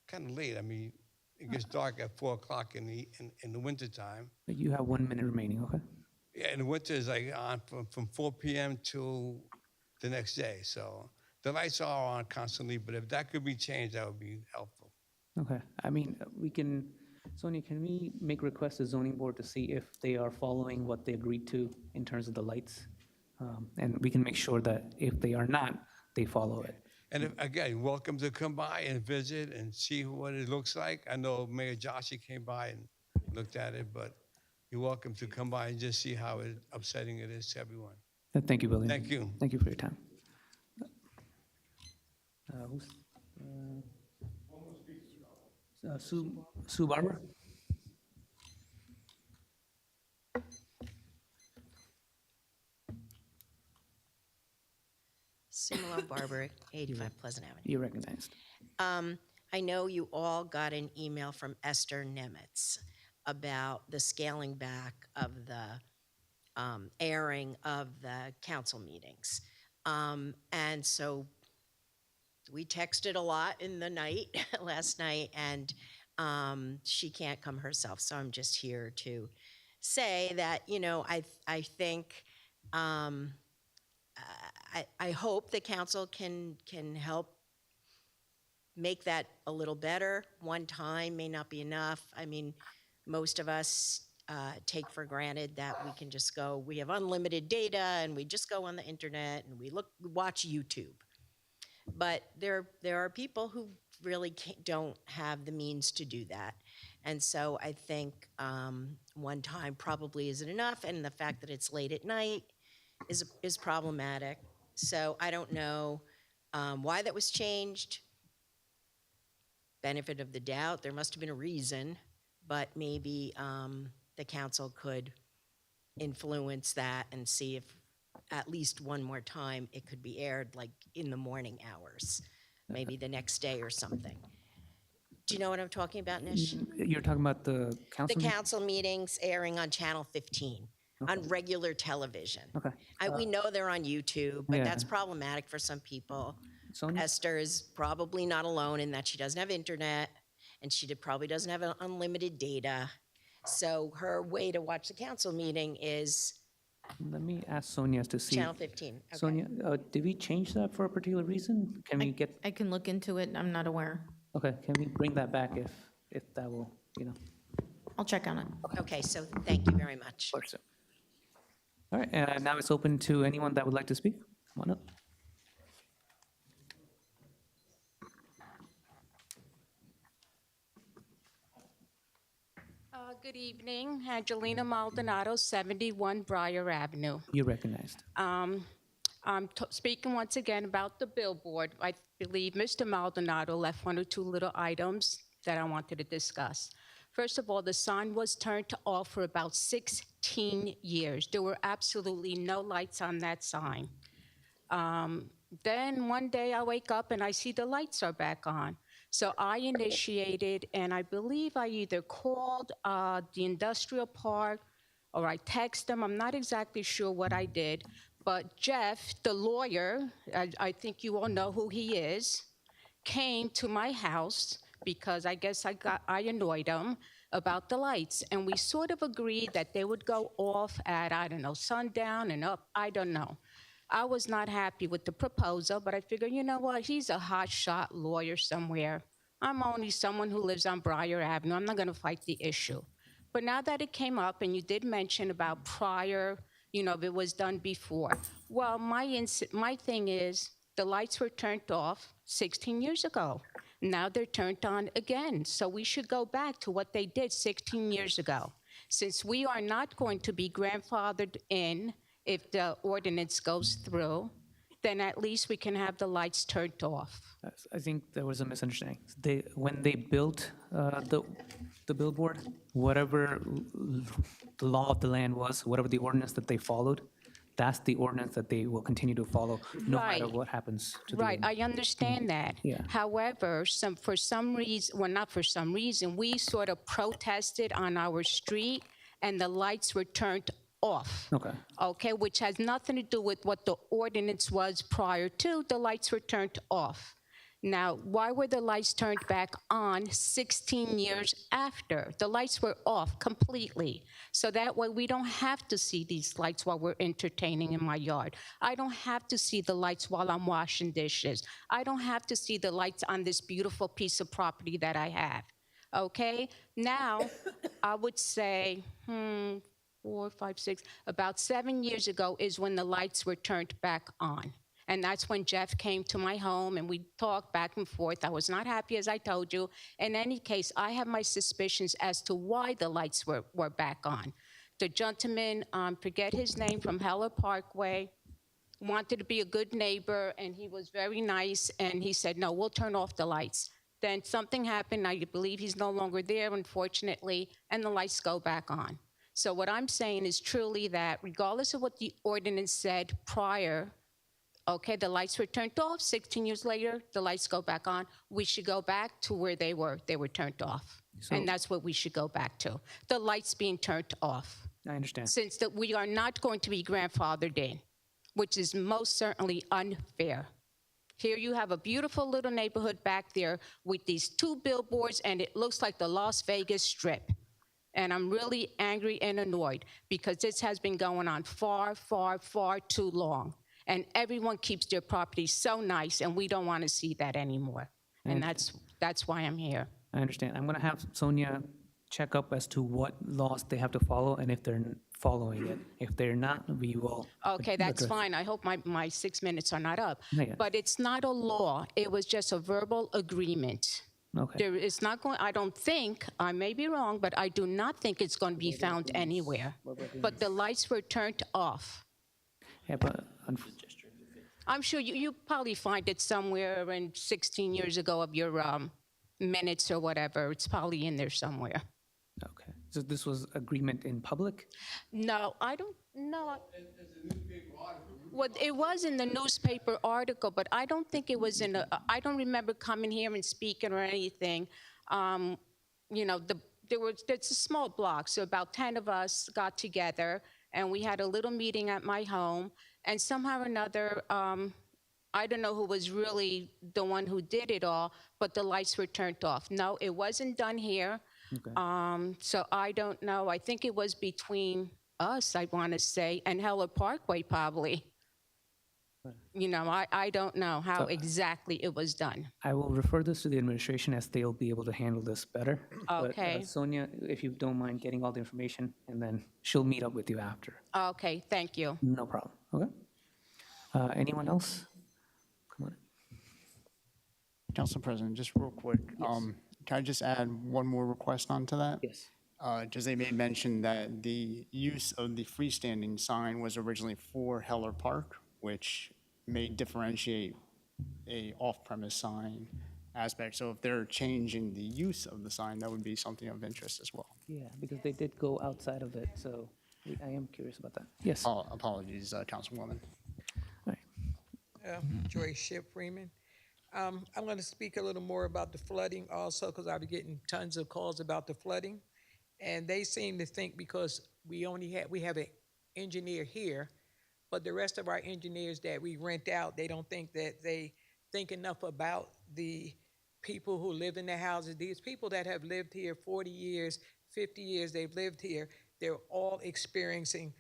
kind of late. I mean, it gets dark at 4 o'clock in the wintertime. But you have 1 minute remaining, okay? Yeah, in the winter is like on from 4 p.m. till the next day. So the lights are on constantly, but if that could be changed, that would be helpful. Okay, I mean, Sonia, can we make requests to zoning board to see if they are following what they agreed to in terms of the lights? And we can make sure that if they are not, they follow it. And again, welcome to come by and visit and see what it looks like. I know Mayor Joshi came by and looked at it, but you're welcome to come by and just see how upsetting it is to everyone. Thank you, William. Thank you. Thank you for your time. Sue Barber? Similar Barber, 85 Pleasant Avenue. You're recognized. I know you all got an email from Esther Nemitz about the scaling back of the airing of the council meetings. And so we texted a lot in the night last night, and she can't come herself. So I'm just here to say that, I think, I hope the council can help make that a little better. One time may not be enough. I mean, most of us take for granted that we can just go, we have unlimited data and we just go on the internet and we watch YouTube. But there are people who really don't have the means to do that. And so I think one time probably isn't enough, and the fact that it's late at night is problematic. So I don't know why that was changed. Benefit of the doubt, there must have been a reason. but maybe the council could influence that and see if at least one more time it could be aired, like in the morning hours, maybe the next day or something. Do you know what I'm talking about, Nish? You're talking about the The council? meeting? council meetings airing on Channel 15 on regular television. Okay. We know they're on YouTube, but Yeah. that's problematic for some people. Sonia? Esther is probably not alone in that she doesn't have internet and she probably doesn't have unlimited data. So her way to watch the council meeting is Let me ask Sonia to see. Channel 15. Okay. Sonia, did we change that for a particular reason? Can we get, I can look into it. I'm not aware. okay, can we bring that back if that will, I'll check on it. Okay, so thank you very much. Of course. All right, now it's open to anyone that would like to speak. Come on up. Good evening, Angelina Maldonado, 71 Briar Avenue. You're recognized. I'm speaking once again about the billboard. I believe Mr. Maldonado left one or two little items that I wanted to discuss. First of all, the sign was turned off for about 16 years. There were absolutely no lights on that sign. Then one day I wake up and I see the lights are back on. So I initiated, and I believe I either called the industrial park or I texted them. I'm not exactly sure what I did, but Jeff, the lawyer, I think you all know who he is, came to my house because I guess I annoyed him about the lights. And we sort of agreed that they would go off at, I don't know, sundown and up, I don't know. I was not happy with the proposal, but I figured, you know what, he's a hotshot lawyer somewhere. I'm only someone who lives on Briar Avenue. I'm not going to fight the issue. But now that it came up, and you did mention about prior, if it was done before. Well, my thing is, the lights were turned off 16 years ago. Now they're turned on again. So we should go back to what they did 16 years ago. Since we are not going to be grandfathered in if the ordinance goes through, then at least we can have the lights turned off. I think there was a misunderstanding. When they built the billboard, whatever the law of the land was, whatever the ordinance that they followed, that's the ordinance that they will continue to follow, no matter Right. what happens to the Right, ordinance. I understand that. Yeah. However, for some reason, well, not for some reason, we sort of protested on our street, and the lights were turned off. Okay, which has nothing to do with what the ordinance was prior to. The lights were turned off. Now, why were the lights turned back on 16 years after? The lights were off completely. So that way we don't have to see these lights while we're entertaining in my yard. I don't have to see the lights while I'm washing dishes. I don't have to see the lights on this beautiful piece of property that I have. Okay? Now, I would say, 4, 5, 6, about 7 years ago is when the lights were turned back on. And that's when Jeff came to my home and we talked back and forth. I was not happy, as I told you. In any case, I have my suspicions as to why the lights were back on. The gentleman, forget his name, from Heller Parkway, wanted to be a good neighbor, and he was very nice, and he said, no, we'll turn off the lights. Then something happened. I believe he's no longer there, unfortunately, and the lights go back on. So what I'm saying is truly that regardless of what the ordinance said prior, okay, the lights were turned off, 16 years later, the lights go back on. We should go back to where they were turned off. And that's what we should go back to, the lights being turned off. I understand. Since we are not going to be grandfathered in, which is most certainly unfair. Here you have a beautiful little neighborhood back there with these 2 billboards, and it looks like the Las Vegas Strip. And I'm really angry and annoyed because this has been going on far, far, far too long. And everyone keeps their property so nice, and we don't want to see that anymore. And that's why I'm here. I understand. I'm going to have Sonia check up as to what laws they have to follow and if they're following it. If they're not, we will. Okay, that's address it. fine. I hope my 6 minutes are not up. Not yet. But it's not a law. It was just a verbal agreement. Okay. There is not going, I don't think, I may be wrong, but I do not think it's going to be found anywhere. But the lights were turned off. Yeah, but I'm sure you probably find it somewhere in 16 years ago of your minutes or whatever. It's probably in there somewhere. Okay. So this was agreement in public? No, I don't know. Well, it was in the newspaper article, but I don't think it was in a, I don't remember coming here and speaking or anything. You know, it's a small block, so about 10 of us got together and we had a little meeting at my home, and somehow or another, I don't know who was really the one who did it all, but the lights were turned off. No, it wasn't done here. Okay. So I don't know. I think it was between us, I want to say, and Heller Parkway probably. You know, I don't know how exactly it was done. I will refer this to the administration as they'll be able to handle this better. Okay. But Sonia, if you don't mind getting all the information, and then she'll meet up with you after. Okay, thank you. No problem. Okay. Anyone else? Come on. Council President, just real quick, can I just add one more request onto that? Yes. Jose made mention that the use of the freestanding sign was originally for Heller Park, which may differentiate a off-premise sign aspect. So if they're changing the use of the sign, that would be something of interest as well. Yeah, because they did go outside of it, so I am curious about that. Yes. Apologies, Councilwoman. All right. Joy Ship Freeman. I'm going to speak a little more about the flooding also, because I've been getting tons of calls about the flooding. And they seem to think because we have an engineer here, but the rest of our engineers that we rent out, they don't think that they think enough about the people who live in the houses. These people that have lived here 40 years, 50 years, they've lived here, they're all experiencing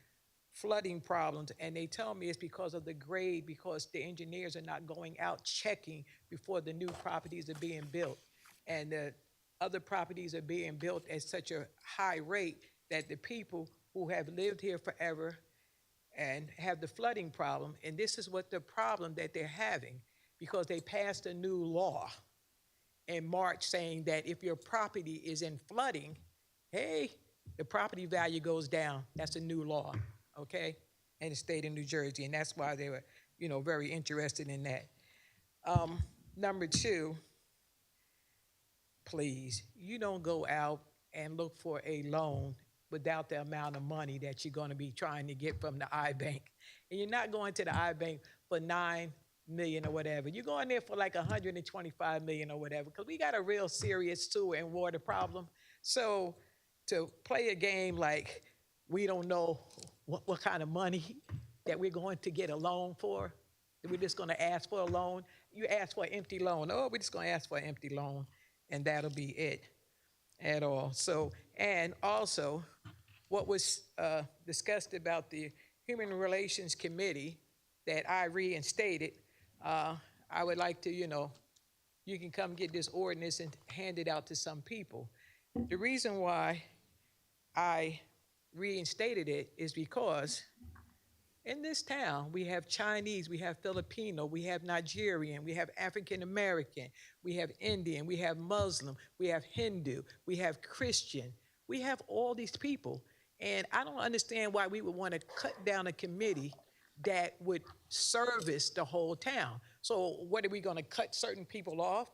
flooding problems, and they tell me it's because of the grade, because the engineers are not going out checking before the new properties are being built. And the other properties are being built at such a high rate that the people who have lived here forever and have the flooding problem, and this is what the problem that they're having, because they passed a new law in March saying that if your property is in flooding, hey, the property value goes down. That's a new law, okay, in the state of New Jersey, and that's why they were, very interested in that. Number two, please, you don't go out and look for a loan without the amount of money that you're going to be trying to get from the iBank. And you're not going to the iBank for $9 million or whatever. You're going there for like $125 million or whatever, because we got a real serious sewer and water problem. So to play a game like we don't know what kind of money that we're going to get a loan for, that we're just going to ask for a loan. You ask for an empty loan. Oh, we're just going to ask for an empty loan, and that'll be it at all. So, and also, what was discussed about the Human Relations Committee that I reinstated, I would like to, you can come get this ordinance and hand it out to some people. The reason why I reinstated it is because in this town, we have Chinese, we have Filipino, we have Nigerian, we have African American, we have Indian, we have Muslim, we have Hindu, we have Christian. We have all these people. And I don't understand why we would want to cut down a committee that would service the whole town. So what, are we going to cut certain people off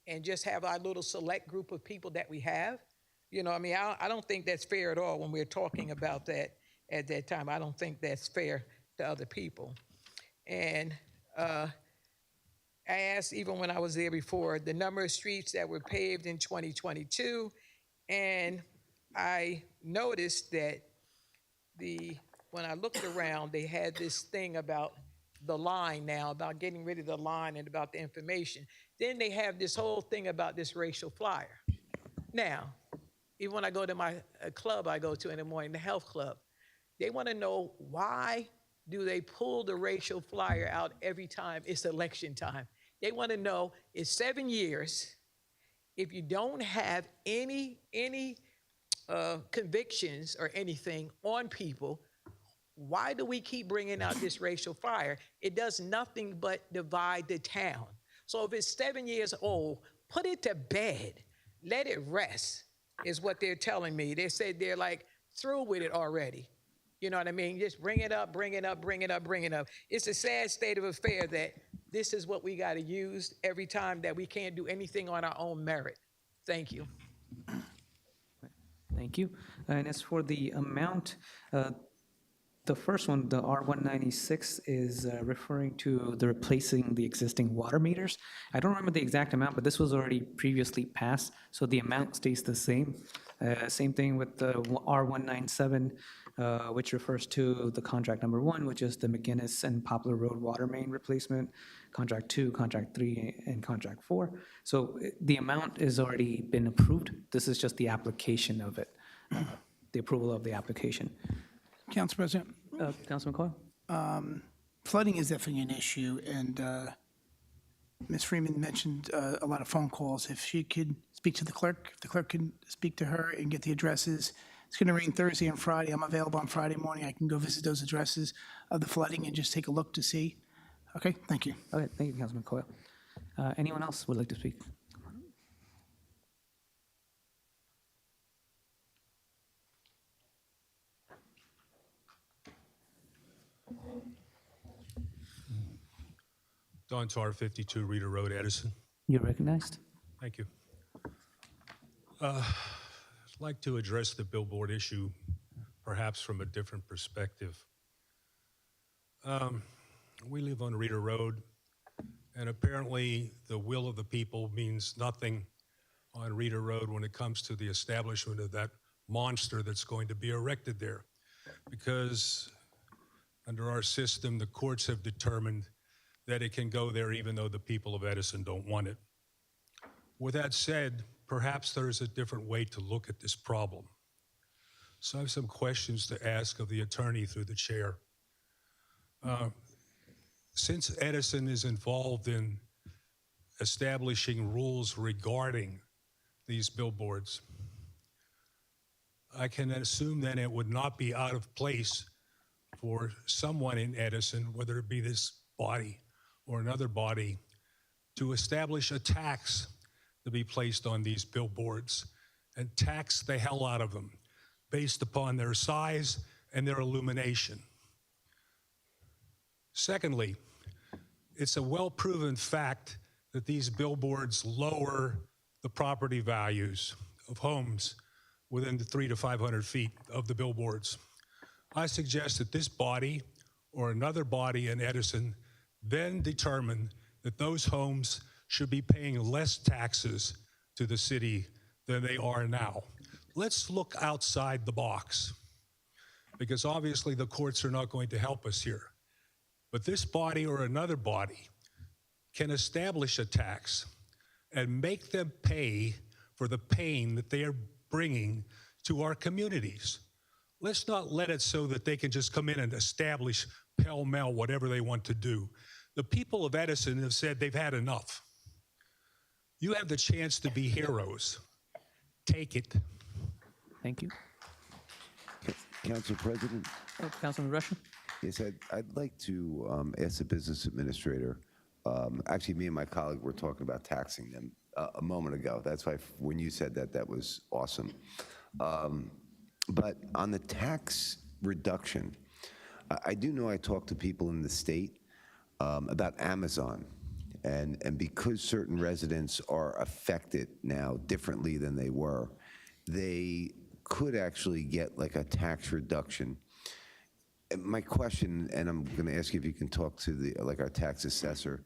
and just have our little select group of people that we have? I don't think that's fair at all when we're talking about that at that time. I don't think that's fair to other people. And I asked, even when I was there before, the number of streets that were paved in 2022, and I noticed that when I looked around, they had this thing about the line now, about getting rid of the line and about the information. Then they have this whole thing about this racial flyer. Now, even when I go to my club I go to in the morning, the health club, they want to know, why do they pull the racial flyer out every time it's election time? They want to know, it's 7 years. If you don't have any convictions or anything on people, why do we keep bringing out this racial flyer? It does nothing but divide the town. So if it's 7 years old, put it to bed. Let it rest, is what they're telling me. They said they're like through with it already. You know what I mean? Just bring it up, bring it up, bring it up, bring it up. It's a sad state of affair that this is what we got to use every time, that we can't do anything on our own merit. Thank you. Thank you. And as for the amount, the first one, the R196, is referring to the replacing the existing water meters. I don't remember the exact amount, but this was already previously passed, so the amount stays the same. Same thing with the R197, which refers to the contract number 1, which is the McGinnis and Poplar Road water main replacement, contract 2, contract 3, and contract 4. So the amount has already been approved. This is just the application of it, the approval of the application. Council President, Councilman Coyle? flooding is definitely an issue, and Ms. Freeman mentioned a lot of phone calls. If she could speak to the clerk, if the clerk can speak to her and get the addresses. It's going to rain Thursday and Friday. I'm available on Friday morning. I can go visit those addresses of the flooding and just take a look to see. Okay, thank you. Okay, thank you, Councilman Coyle. Anyone else would like to speak? Don Tar, 52 Reeder Road, Edison. You're recognized. Thank you. I'd like to address the billboard issue perhaps from a different perspective. We live on Reeder Road, and apparently the will of the people means nothing on Reeder Road when it comes to the establishment of that monster that's going to be erected there. Because under our system, the courts have determined that it can go there even though the people of Edison don't want it. With that said, perhaps there is a different way to look at this problem. So I have some questions to ask of the attorney through the chair. Since Edison is involved in establishing rules regarding these billboards, I can assume then it would not be out of place for someone in Edison, whether it be this body or another body, to establish a tax to be placed on these billboards and tax the hell out of them based upon their size and their illumination. Secondly, it's a well-proven fact that these billboards lower the property values of homes within the 300 to 500 feet of the billboards. I suggest that this body or another body in Edison then determine that those homes should be paying less taxes to the city than they are now. Let's look outside the box, because obviously the courts are not going to help us here. But this body or another body can establish a tax and make them pay for the pain that they are bringing to our communities. Let's not let it so that they can just come in and establish pell-mell whatever they want to do. The people of Edison have said they've had enough. You have the chance to be heroes. Take it. Thank you. Council President? Councilman Russian? Yes, I'd like to ask the business administrator. Actually, me and my colleague were talking about taxing them a moment ago. That's why when you said that, that was awesome. But on the tax reduction, I do know I talked to people in the state about Amazon. And because certain residents are affected now differently than they were, they could actually get like a tax reduction. And my question, and I'm going to ask you if you can talk to our tax assessor,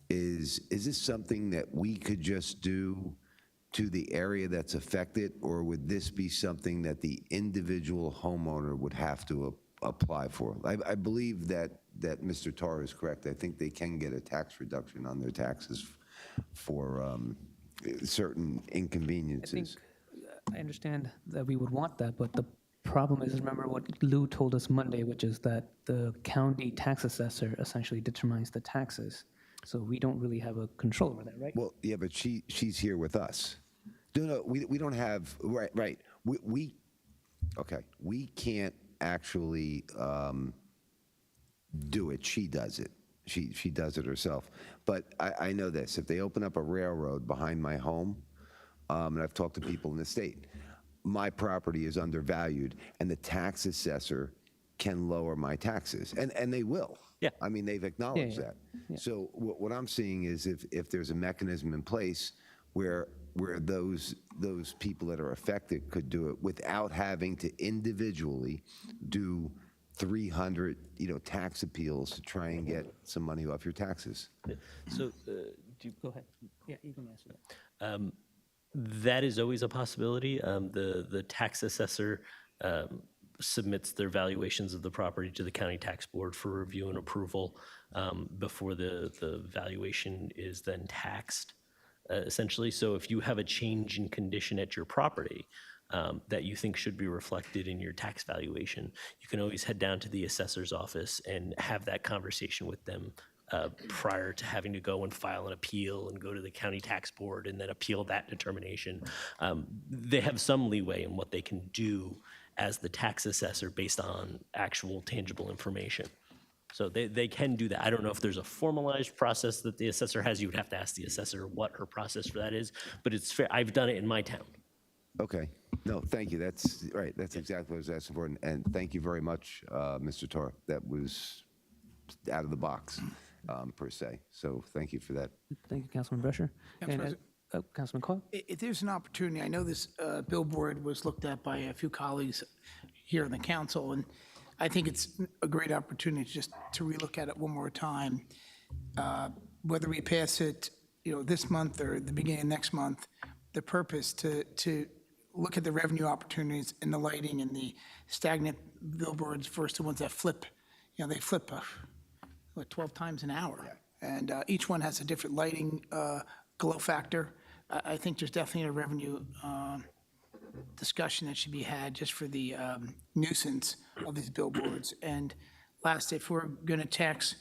is this something that we could just do to the area that's affected, or would this be something that the individual homeowner would have to apply for? I believe that Mr. Tar is correct. I think they can get a tax reduction on their taxes for certain inconveniences. I understand that we would want that, but the problem is, remember what Lou told us Monday, which is that the county tax assessor essentially determines the taxes. So we don't really have a control over that, right? Well, yeah, but she's here with us. No, we don't have, right. Okay, we can't actually do it. She does it. She does it herself. But I know this, if they open up a railroad behind my home, and I've talked to people in the state, my property is undervalued, and the tax assessor can lower my taxes, and they will. Yeah. I mean, they've acknowledged that. Yeah. So what I'm seeing is if there's a mechanism in place where where those people that are affected could do it without having to individually do 300, tax appeals to try and get some money off your taxes. So, do you, Go ahead. Yeah, you can answer that. that is always a possibility. The tax assessor submits their valuations of the property to the county tax board for review and approval before the valuation is then taxed, essentially. So if you have a change in condition at your property that you think should be reflected in your tax valuation, you can always head down to the assessor's office and have that conversation with them prior to having to go and file an appeal and go to the county tax board and then appeal that determination. They have some leeway in what they can do as the tax assessor based on actual tangible information. So they can do that. I don't know if there's a formalized process that the assessor has. You would have to ask the assessor what her process for that is, but it's fair. I've done it in my town. Okay. No, thank you. That's right. That's exactly what I was asking for. And thank you very much, Mr. Tar. That was out of the box, per se. So thank you for that. Thank you, Councilman Brescher. Council President. Councilman Coyle? If there's an opportunity, I know this billboard was looked at by a few colleagues here in the council, and I think it's a great opportunity just to relook at it one more time. Whether we pass it, this month or the beginning of next month, the purpose to look at the revenue opportunities in the lighting and the stagnant billboards versus the ones that flip. They flip 12 times an hour, and each one has a different lighting glow factor. I think there's definitely a revenue discussion that should be had just for the nuisance of these billboards. And last, if we're going to tax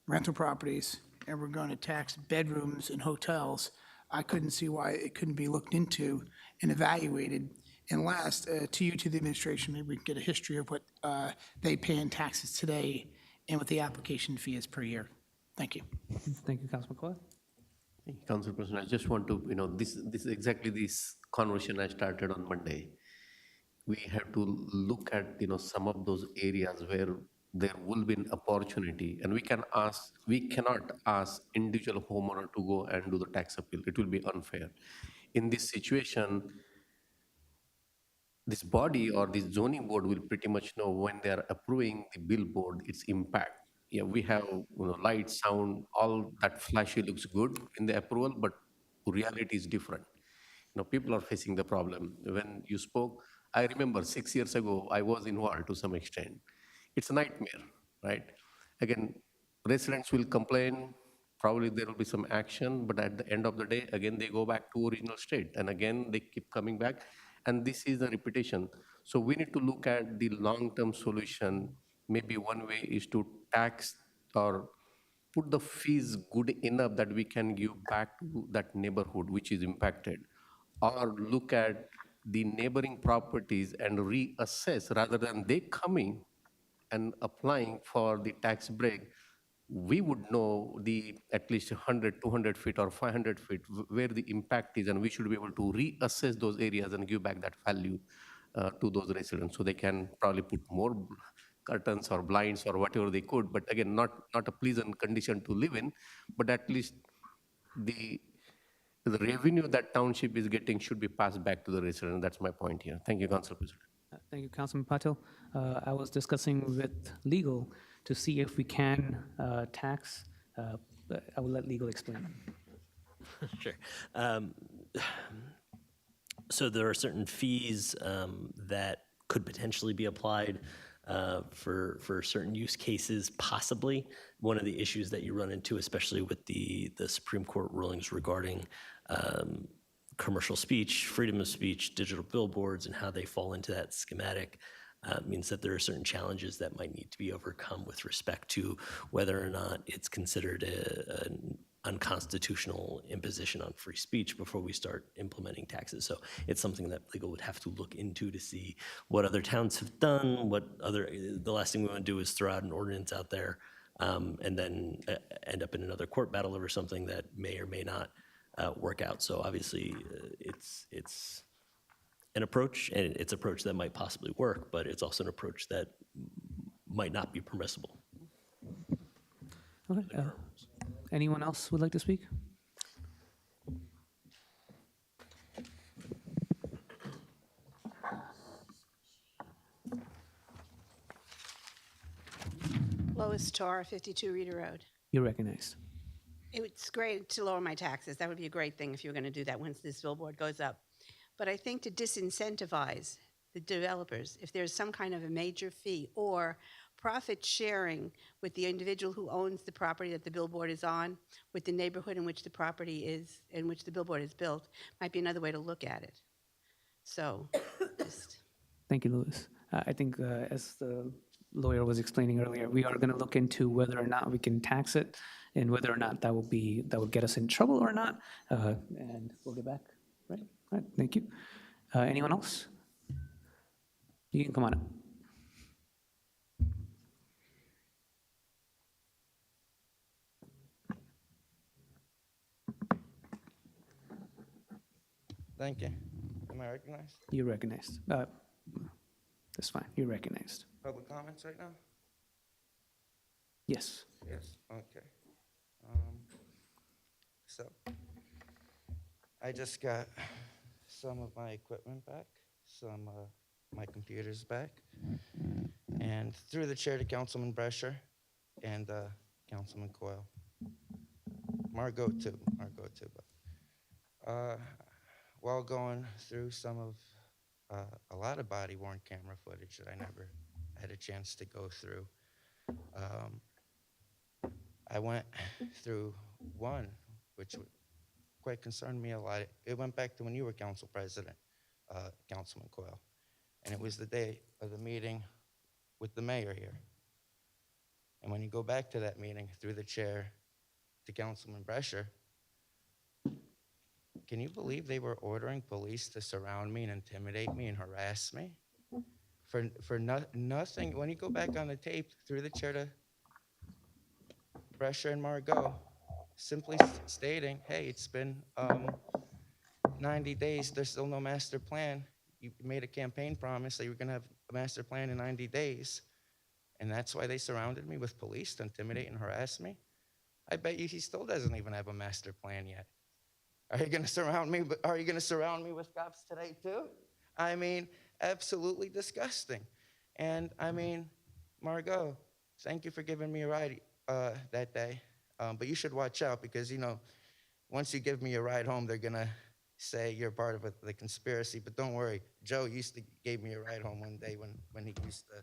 rental properties and we're going to tax bedrooms and hotels, I couldn't see why it couldn't be looked into and evaluated. And last, to the administration, maybe we can get a history of what they pay in taxes today and what the application fee is per year. Thank you. Thank you, Councilman Coyle. Thank you, Council President. I just want to, this is exactly this conversation I started on Monday. We have to look at, some of those areas where there will be an opportunity, and we cannot ask individual homeowner to go and do the tax appeal. It will be unfair. In this situation, this body or this zoning board will pretty much know when they are approving the billboard, its impact. Yeah, we have light, sound, all that flashy looks good in the approval, but reality is different. People are facing the problem. When you spoke, I remember 6 years ago, I was involved to some extent. It's a nightmare, right? Again, residents will complain, probably there will be some action, but at the end of the day, again, they go back to original state, and again, they keep coming back, and this is a repetition. So we need to look at the long-term solution. Maybe one way is to tax or put the fees good enough that we can give back to that neighborhood which is impacted, or look at the neighboring properties and reassess rather than they coming and applying for the tax break. We would know the at least 100, 200 feet or 500 feet where the impact is, and we should be able to reassess those areas and give back that value to those residents, so they can probably put more curtains or blinds or whatever they could, but again, not a pleasant condition to live in, but at least the revenue that township is getting should be passed back to the resident. That's my point here. Thank you, Council President. Thank you, Councilman Patil. I was discussing with legal to see if we can tax. I will let legal explain. Sure. So there are certain fees that could potentially be applied for certain use cases, possibly. One of the issues that you run into, especially with the Supreme Court rulings regarding commercial speech, freedom of speech, digital billboards, and how they fall into that schematic, means that there are certain challenges that might need to be overcome with respect to whether or not it's considered an unconstitutional imposition on free speech before we start implementing taxes. So it's something that legal would have to look into to see what other towns have done, the last thing we want to do is throw out an ordinance out there and then end up in another court battle over something that may or may not work out. So obviously it's an approach, and it's an approach that might possibly work, but it's also an approach that might not be permissible. Okay. Anyone else would like to speak? Lois Tarr, 52 Reeder Road. You're recognized. It's great to lower my taxes. That would be a great thing if you were going to do that once this billboard goes up. But I think to disincentivize the developers, if there's some kind of a major fee or profit sharing with the individual who owns the property that the billboard is on, with the neighborhood in which the property is, in which the billboard is built, might be another way to look at it. So, just. Thank you, Louis. I think as the lawyer was explaining earlier, we are going to look into whether or not we can tax it and whether or not that will get us in trouble or not. And we'll get back, right? All right, thank you. Anyone else? You can come on up. Thank you. Am I recognized? You're recognized. That's fine. You're recognized. Public comments right now? Yes. Yes, okay. So, I just got some of my equipment back, some of my computers back, and through the chair to Councilman Brescher and Councilman Coyle. Margot too, but while going through some of a lot of body-worn camera footage that I never had a chance to go through, I went through one, which quite concerned me a lot. It went back to when you were council president, Councilman Coyle, and it was the day of the meeting with the mayor here. And when you go back to that meeting through the chair to Councilman Brescher, can you believe they were ordering police to surround me and intimidate me and harass me? For nothing. When you go back on the tape through the chair to Brescher and Margot, simply stating, hey, it's been 90 days, there's still no master plan. You made a campaign promise that you were gonna have a master plan in 90 days. And that's why they surrounded me with police to intimidate and harass me. I bet you he still doesn't even have a master plan yet. Are you gonna surround me? Are you gonna surround me with cops today too? I mean, absolutely disgusting. And I mean, Margot, thank you for giving me a ride that day. But you should watch out because, you know, once you give me a ride home, they're gonna say you're part of the conspiracy. But don't worry, Joe gave me a ride home one day when he used to,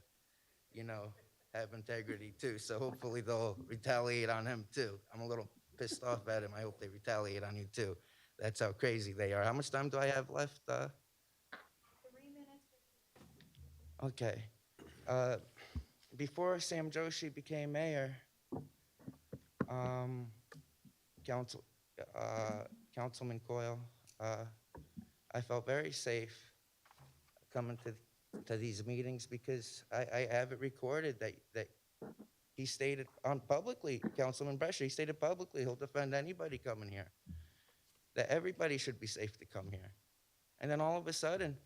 you know, have integrity too. So hopefully they'll retaliate on him too. I'm a little pissed off at him. I hope they retaliate on you too. That's how crazy they are. How much time do I have left? 3 minutes. Okay. Before Sam Joshi became mayor, Councilman Coyle, I felt very safe coming to these meetings because I have it recorded that he stated publicly, Councilman Brescher, he stated publicly he'll defend anybody coming here, that everybody should be safe to come here. And then all of a sudden,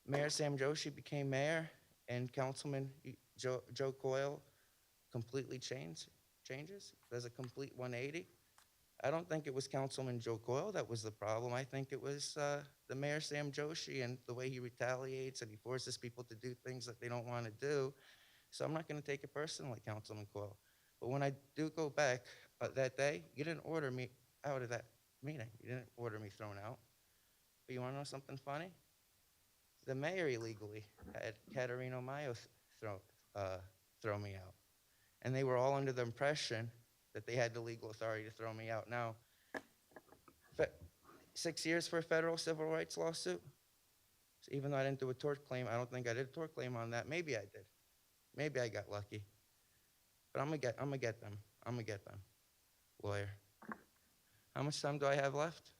Mayor Sam Joshi became mayor and Councilman Joe Coyle completely changes, does a complete 180. I don't think it was Councilman Joe Coyle that was the problem. I think it was the Mayor Sam Joshi and the way he retaliates and he forces people to do things that they don't want to do. So I'm not going to take it personally, Councilman Coyle. But when I do go back that day, you didn't order me out of that meeting. You didn't order me thrown out. But you want to know something funny? The mayor illegally had Caterino Mayo throw me out. And they were all under the impression that they had the legal authority to throw me out. Now, 6 years for a federal civil rights lawsuit? So even though I didn't do a tort claim, I don't think I did a tort claim on that. Maybe I did. Maybe I got lucky. But I'm gonna get them. I'm gonna get them. Lawyer. How much time do I have left?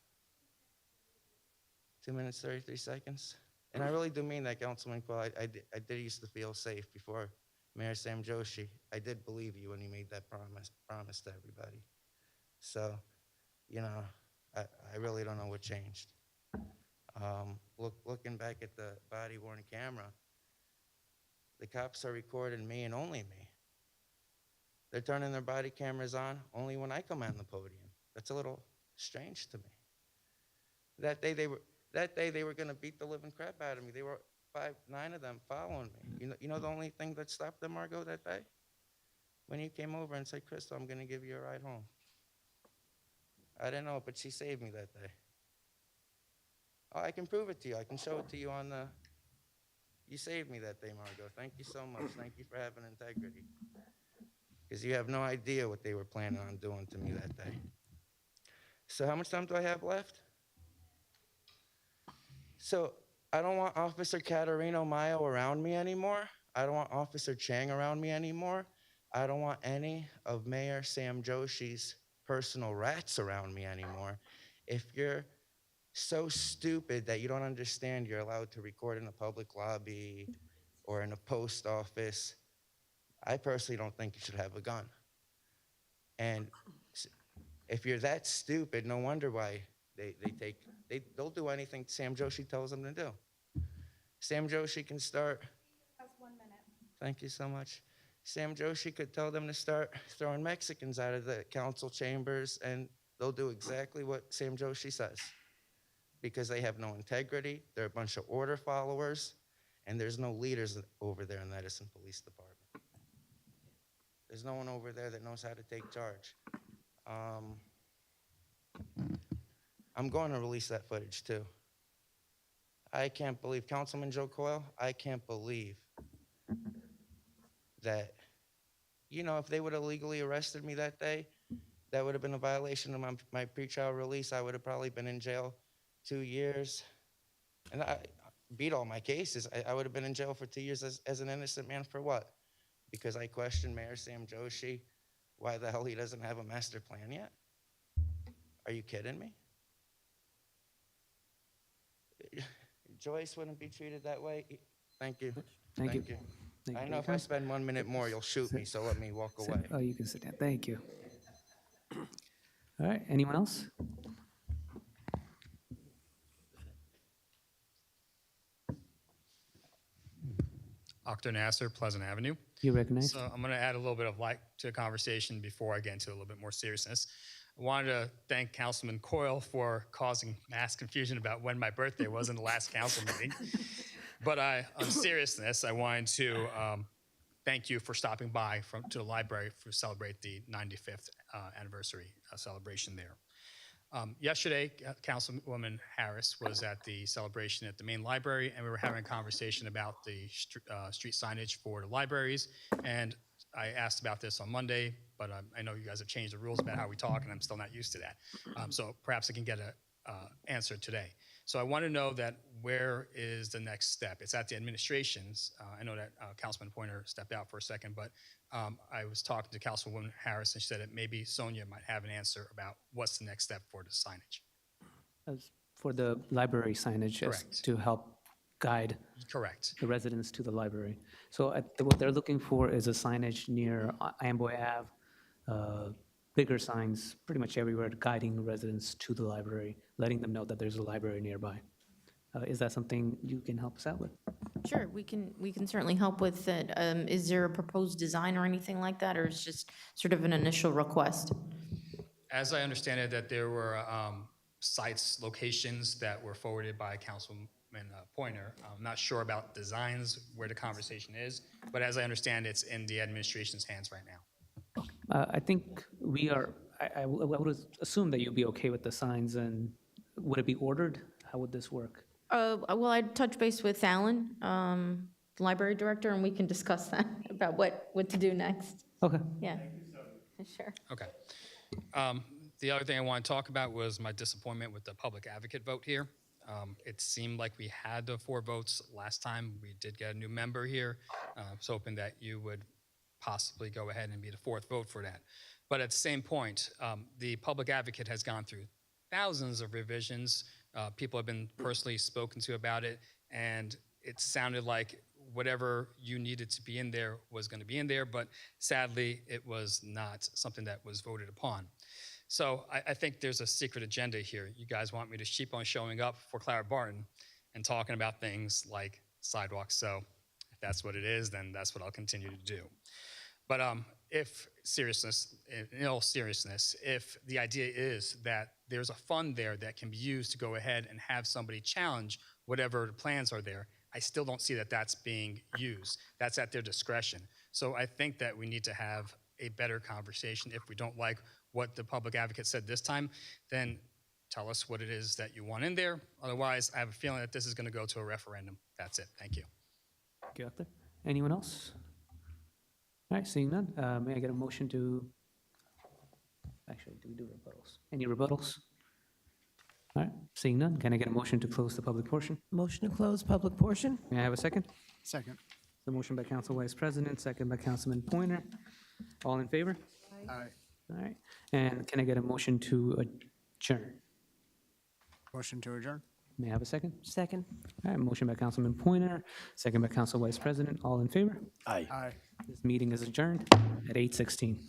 2 minutes, 33 seconds. And I really do mean that, Councilman Coyle. I did used to feel safe before Mayor Sam Joshi. I did believe you when you made that promise to everybody. So, you know, I really don't know what changed. Looking back at the body-worn camera, the cops are recording me and only me. They're turning their body cameras on only when I come on the podium. That's a little strange to me. That day they were going to beat the living crap out of me. They were 9 of them following me. You know the only thing that stopped them, Margot, that day? when you came over and said, Crystal, I'm going to give you a ride home. I didn't know, but she saved me that day. Oh, I can prove it to you. I can show it to you on the... You saved me that day, Margot. Thank you so much. Thank you for having integrity. Because you have no idea what they were planning on doing to me that day. So how much time do I have left? So I don't want Officer Caterino Mayo around me anymore. I don't want Officer Chang around me anymore. I don't want any of Mayor Sam Joshi's personal rats around me anymore. If you're so stupid that you don't understand you're allowed to record in a public lobby or in a post office, I personally don't think you should have a gun. And if you're that stupid, no wonder why they'll do anything Sam Joshi tells them to do. Sam Joshi can start. That's 1 minute. Thank you so much. Sam Joshi could tell them to start throwing Mexicans out of the council chambers, and they'll do exactly what Sam Joshi says. Because they have no integrity, they're a bunch of order followers, and there's no leaders over there in the Edison Police Department. There's no one over there that knows how to take charge. I'm going to release that footage too. I can't believe, Councilman Joe Coyle, I can't believe that, you know, if they would have legally arrested me that day, that would have been a violation of my pretrial release. I would have probably been in jail 2 years. And I beat all my cases. I would have been in jail for 2 years as an innocent man for what? Because I questioned Mayor Sam Joshi why the hell he doesn't have a master plan yet? Are you kidding me? Joyce wouldn't be treated that way. Thank you. Thank you. I know if I spend 1 minute more, you'll shoot me, so let me walk away. Oh, you can sit down. Thank you. All right, anyone else? Akhtar Nasser, Pleasant Avenue. You recognize? So I'm going to add a little bit of light to the conversation before I get into a little bit more seriousness. I wanted to thank Councilman Coyle for causing mass confusion about when my birthday was in the last council meeting. But on seriousness, I wanted to thank you for stopping by to the library to celebrate the 95th anniversary celebration there. Yesterday, Councilwoman Harris was at the celebration at the main library, and we were having a conversation about the street signage for the libraries. And I asked about this on Monday, but I know you guys have changed the rules about how we talk, and I'm still not used to that. So perhaps I can get an answer today. So I want to know that where is the next step? It's at the administration's. I know that Councilman Pointer stepped out for a second, but I was talking to Councilwoman Harris, and she said that maybe Sonia might have an answer about what's the next step for the signage. As for the library signage, Correct. to help guide Correct. the residents to the library. So what they're looking for is a signage near Amboy Ave, bigger signs pretty much everywhere guiding residents to the library, letting them know that there's a library nearby. Is that something you can help us out with? Sure, we can certainly help with it. Is there a proposed design or anything like that, or is just sort of an initial request? As I understand it, that there were sites, locations that were forwarded by Councilman Pointer. I'm not sure about designs, where the conversation is, but as I understand, it's in the administration's hands right now. I think we are, I would assume that you'd be okay with the signs, and would it be ordered? How would this work? Well, I'd touch base with Alan, the library director, and we can discuss that about what to do next. Okay. Yeah. Sure. Okay. The other thing I want to talk about was my disappointment with the public advocate vote here. It seemed like we had the 4 votes last time. We did get a new member here. I was hoping that you would possibly go ahead and be the 4th vote for that. But at the same point, the public advocate has gone through thousands of revisions. People have been personally spoken to about it, and it sounded like whatever you needed to be in there was going to be in there, but sadly, it was not something that was voted upon. So I think there's a secret agenda here. You guys want me to keep on showing up for Clara Barton and talking about things like sidewalks. So if that's what it is, then that's what I'll continue to do. But in all seriousness, if the idea is that there's a fund there that can be used to go ahead and have somebody challenge whatever plans are there, I still don't see that that's being used. That's at their discretion. So I think that we need to have a better conversation. If we don't like what the public advocate said this time, then tell us what it is that you want in there. Otherwise, I have a feeling that this is going to go to a referendum. That's it. Thank you. Thank you, Arthur. Anyone else? All right, seeing none, may I get a motion to, actually, do we do rebuttals? Any rebuttals? All right, seeing none, can I get a motion to close the public portion? Motion to close public portion? May I have a second? Second. The motion by Council Vice President, second by Councilman Pointer. All in favor? Aye. All right, and can I get a motion to adjourn? Motion to adjourn. May I have a second? Second. All right, motion by Councilman Pointer, second by Council Vice President. All in favor? Aye. This meeting is adjourned at 8:16.